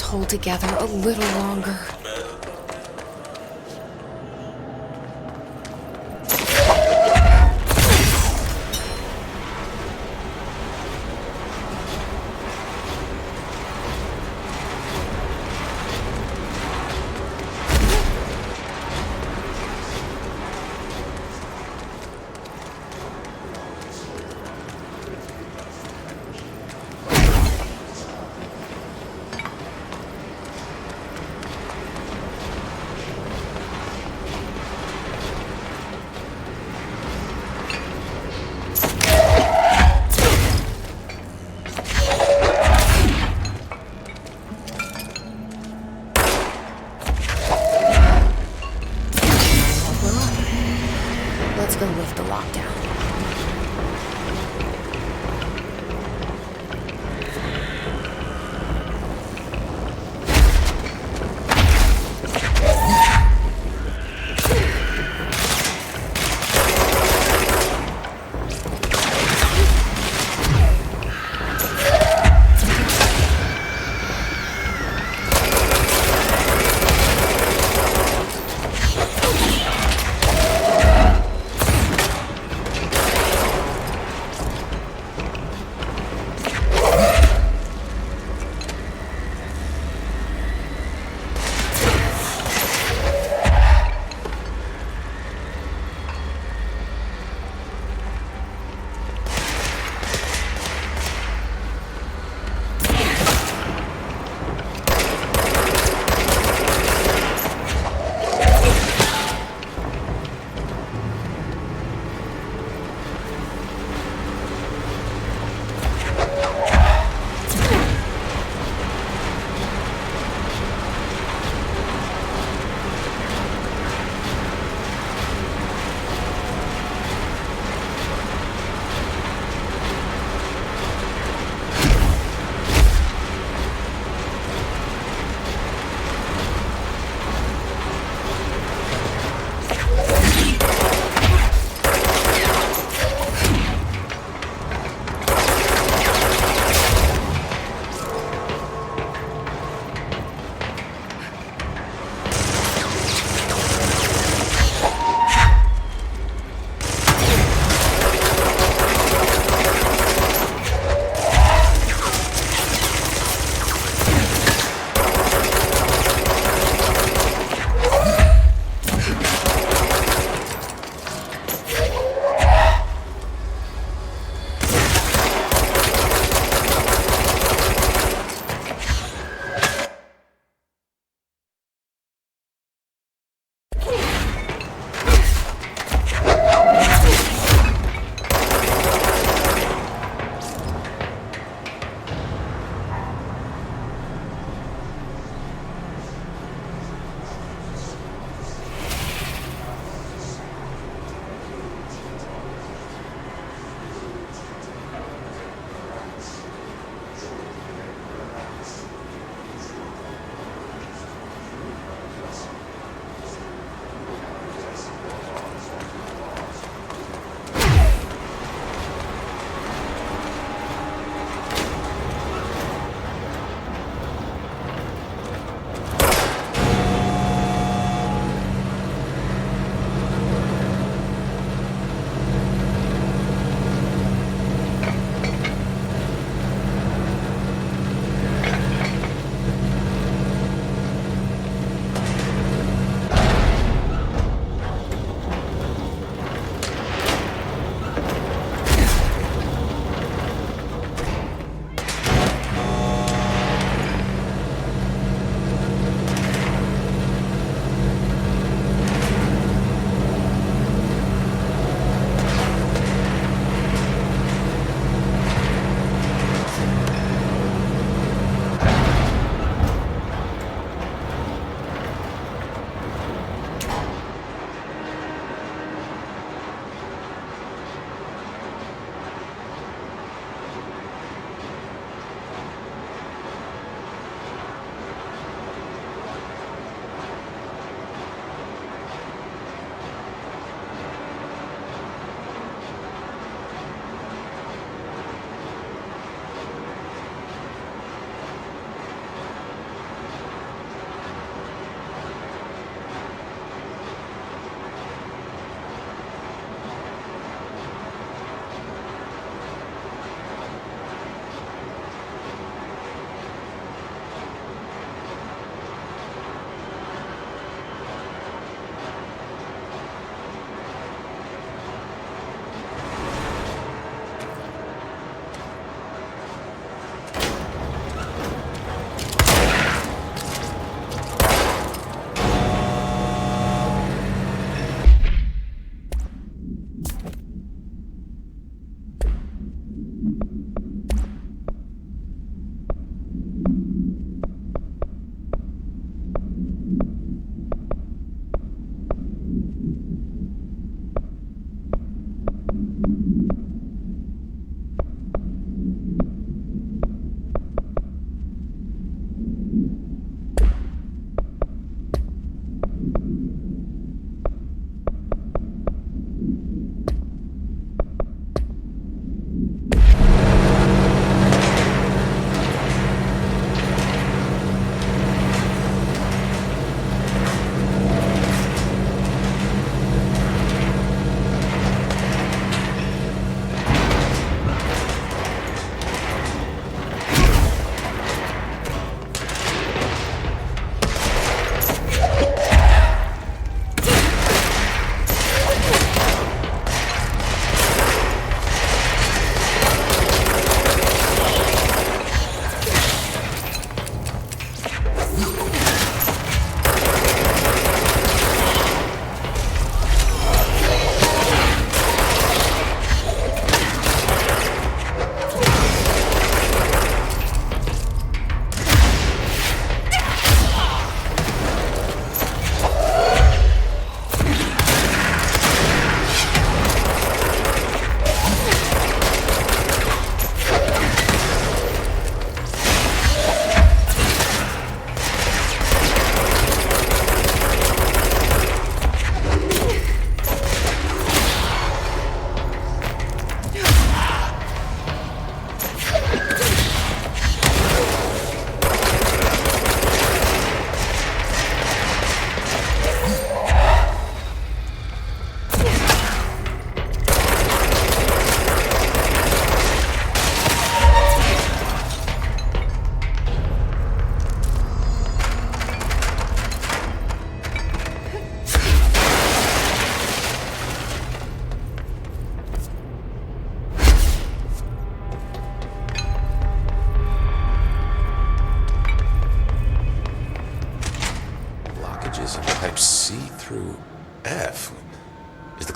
hold together a little longer. Let's go lift the lockdown.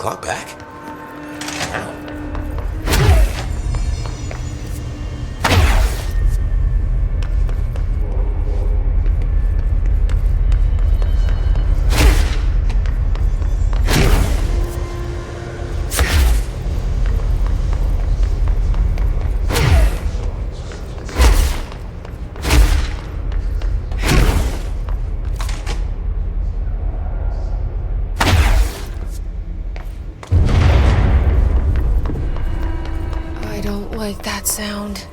clock back? How? I don't like that sound.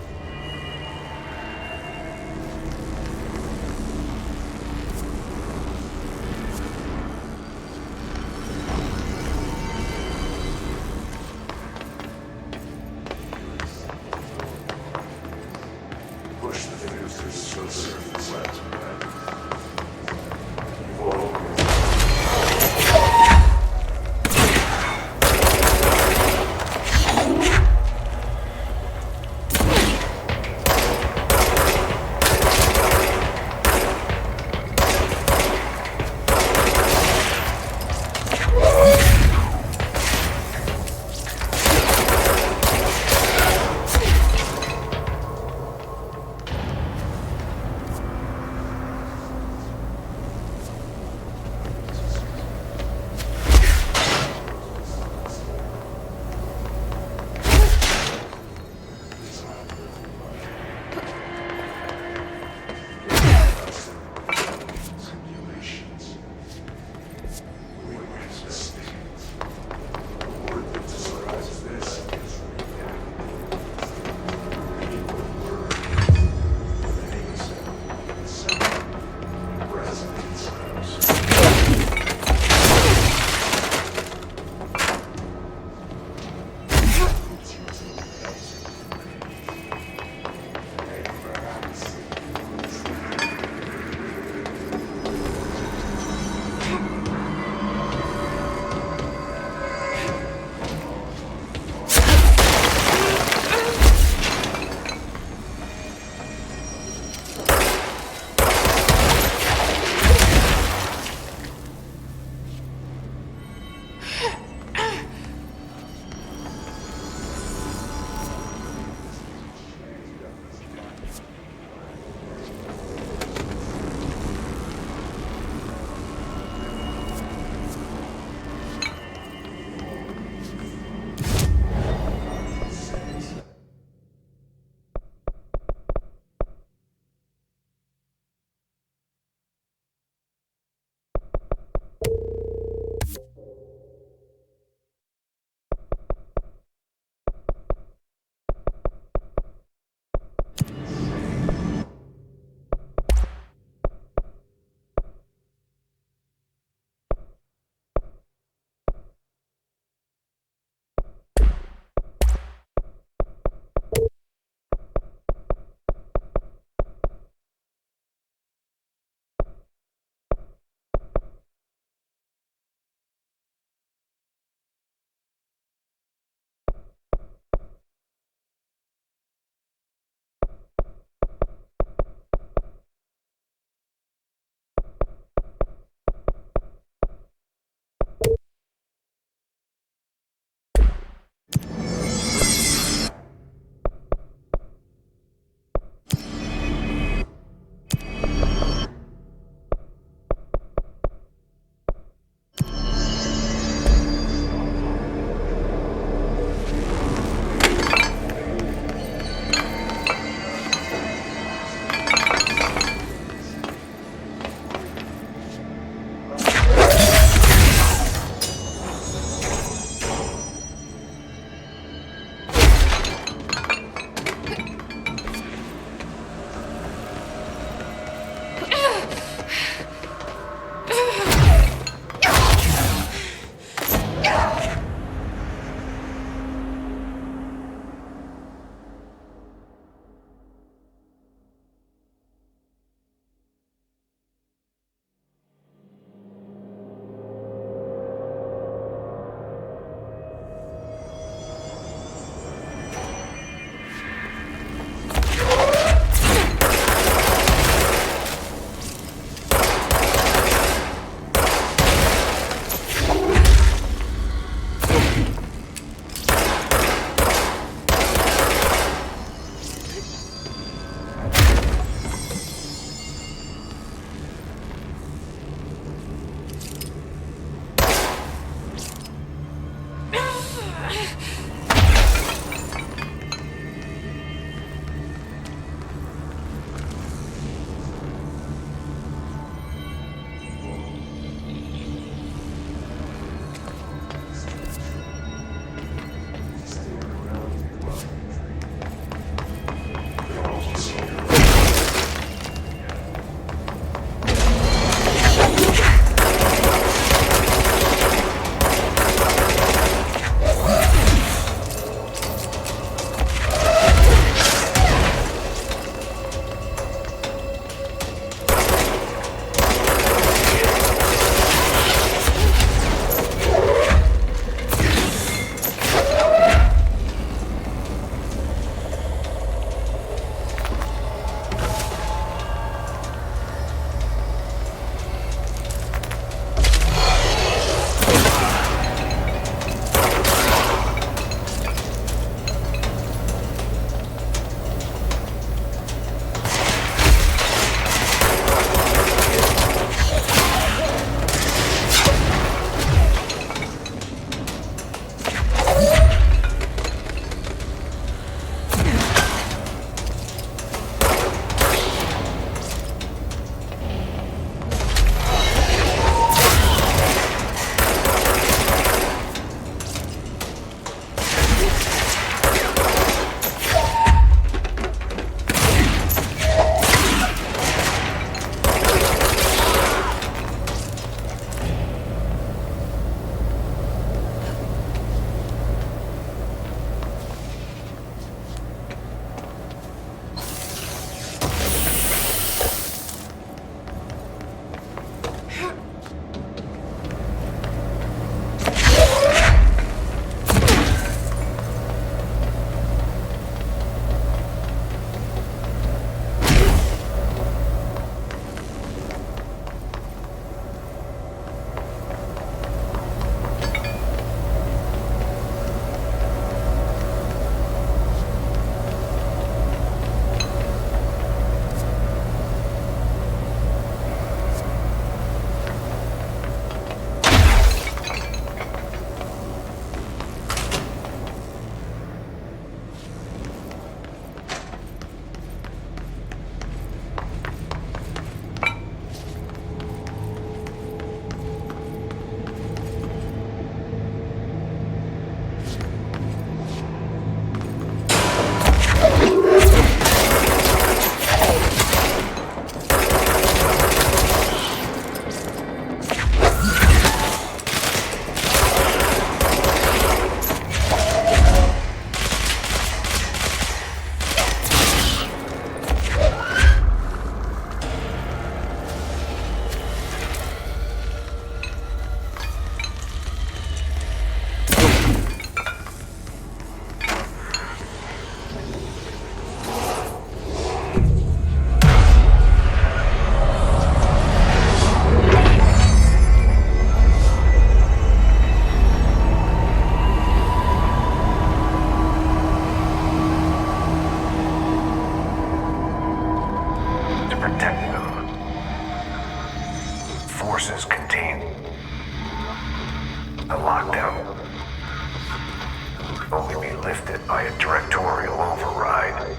lifted by a directorial override.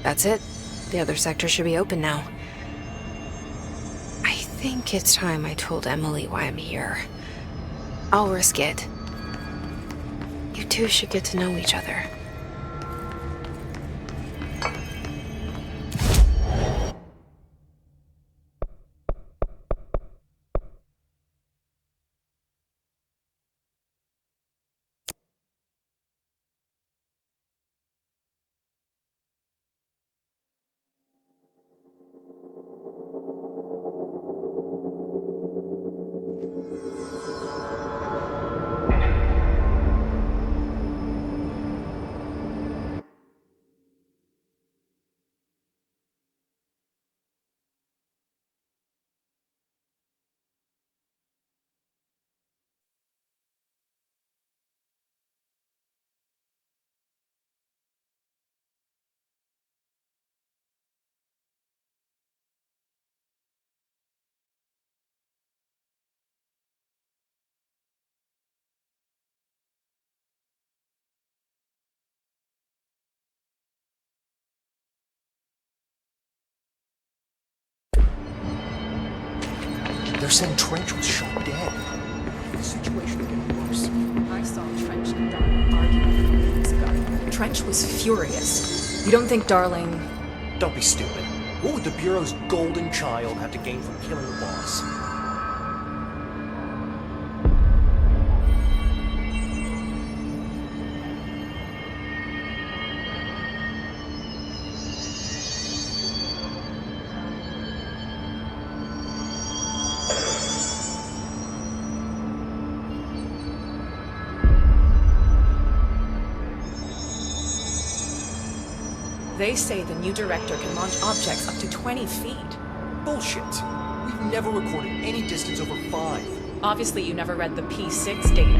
That's it. The other sector should be open now. I think it's time I told Emily why I'm here. I'll risk it. You two should get to know each other. They're saying Trench was shot dead. The situation is getting worse. I saw Trench and Darling arguing a few weeks ago. Trench was furious. You don't think Darling... Don't be stupid. What would the Bureau's golden child have to gain from killing the boss? They say the new director can launch objects up to 20 feet. Bullshit. We've never recorded any distance over 5. Obviously, you never read the P6 data.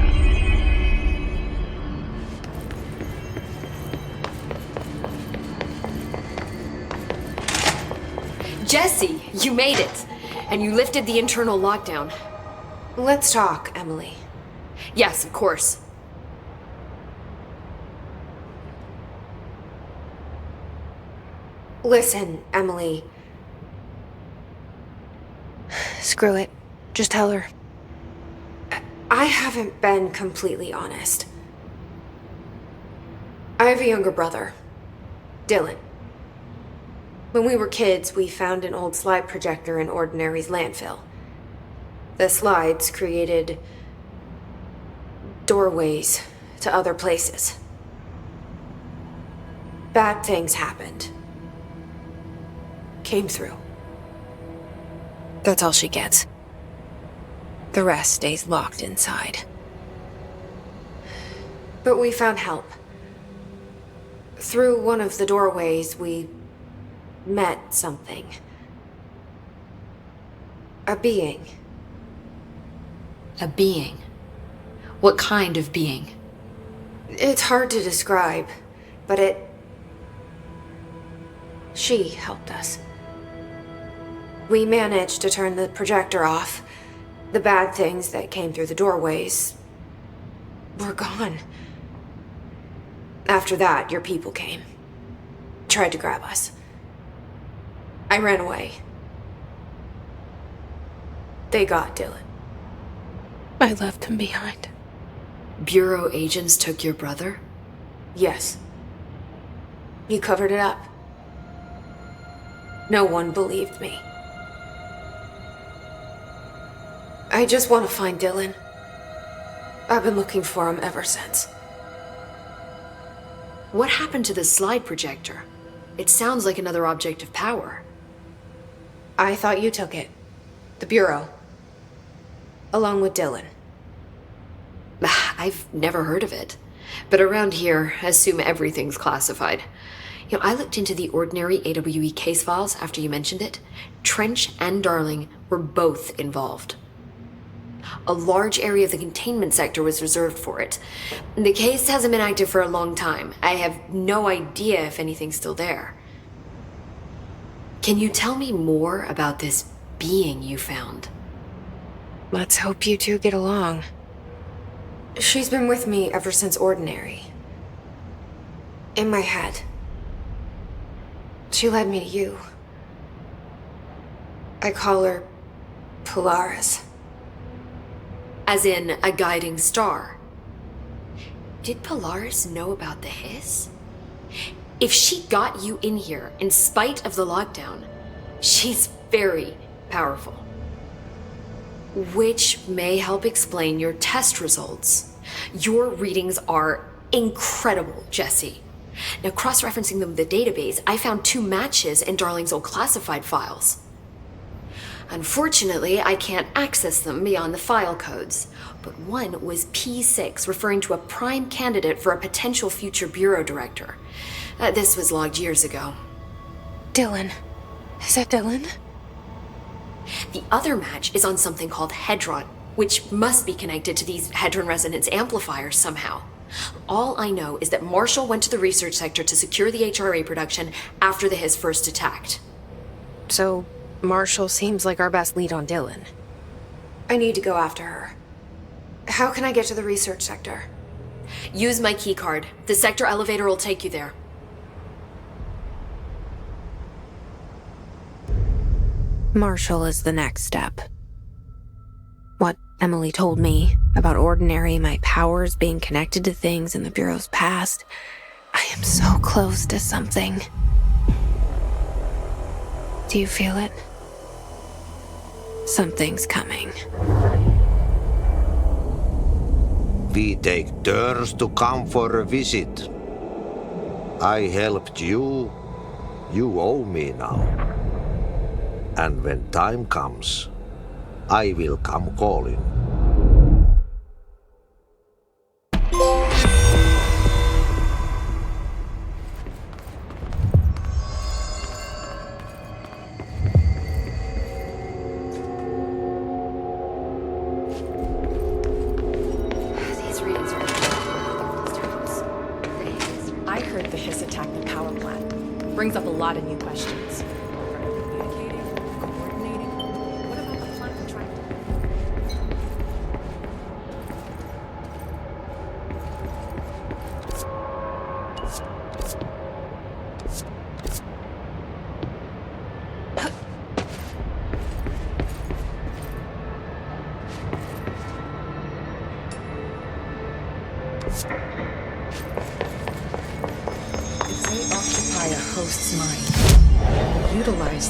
Jesse, you made it! And you lifted the internal lockdown. Let's talk, Emily. Yes, of course. Listen, Emily. Screw it. Just tell her. I haven't been completely honest. I have a younger brother, Dylan. When we were kids, we found an old slide projector in Ordinary's landfill. The slides created doorways to other places. Bad things happened. Came through. That's all she gets. The rest stays locked inside. But we found help. Through one of the doorways, we met something. A being. A being? What kind of being? It's hard to describe, but she helped us. We managed to turn the projector off. The bad things that came through the doorways were gone. After that, your people came. Tried to grab us. I ran away. They got Dylan. I left him behind. Bureau agents took your brother? Yes. You covered it up. No one believed me. I just want to find Dylan. I've been looking for him ever since. What happened to the slide projector? It sounds like another object of power. I thought you took it. The Bureau. Along with Dylan. I've never heard of it. But around here, assume everything's classified. I looked into the ordinary AWE case files after you mentioned it. Trench and Darling were both involved. A large area of the containment sector was reserved for it. The case hasn't been active for a long time. I have no idea if anything's still there. Can you tell me more about this being you found? Let's hope you two get along. She's been with me ever since Ordinary. In my head. She led me to you. I call her Polaris. As in a guiding star. Did Polaris know about the hiss? If she got you in here in spite of the lockdown, she's very powerful. Which may help explain your test results. Your readings are incredible, Jesse. Now, cross-referencing them with the database, I found 2 matches in Darling's old classified files. Unfortunately, I can't access them beyond the file codes, but one was P6, referring to a prime candidate for a potential future bureau director. This was logged years ago. Dylan. Is that Dylan? The other match is on something called Hedron, which must be connected to these Hedron resonance amplifiers somehow. All I know is that Marshall went to the research sector to secure the HRA production after the hiss first attacked. So, Marshall seems like our best lead on Dylan. I need to go after her. How can I get to the research sector? Use my keycard. The sector elevator will take you there. Marshall is the next step. What Emily told me about Ordinary, my powers being connected to things in the Bureau's past, I am so close to something. Do you feel it? Something's coming. We take turns to come for a visit. I helped you. You owe me now. And when time comes, I will come calling. These readings are I heard the hiss attacked the power plant. Brings up a lot of new questions. Communicating, coordinating. What about the plant contractor? They occupy a host's mind. Utilize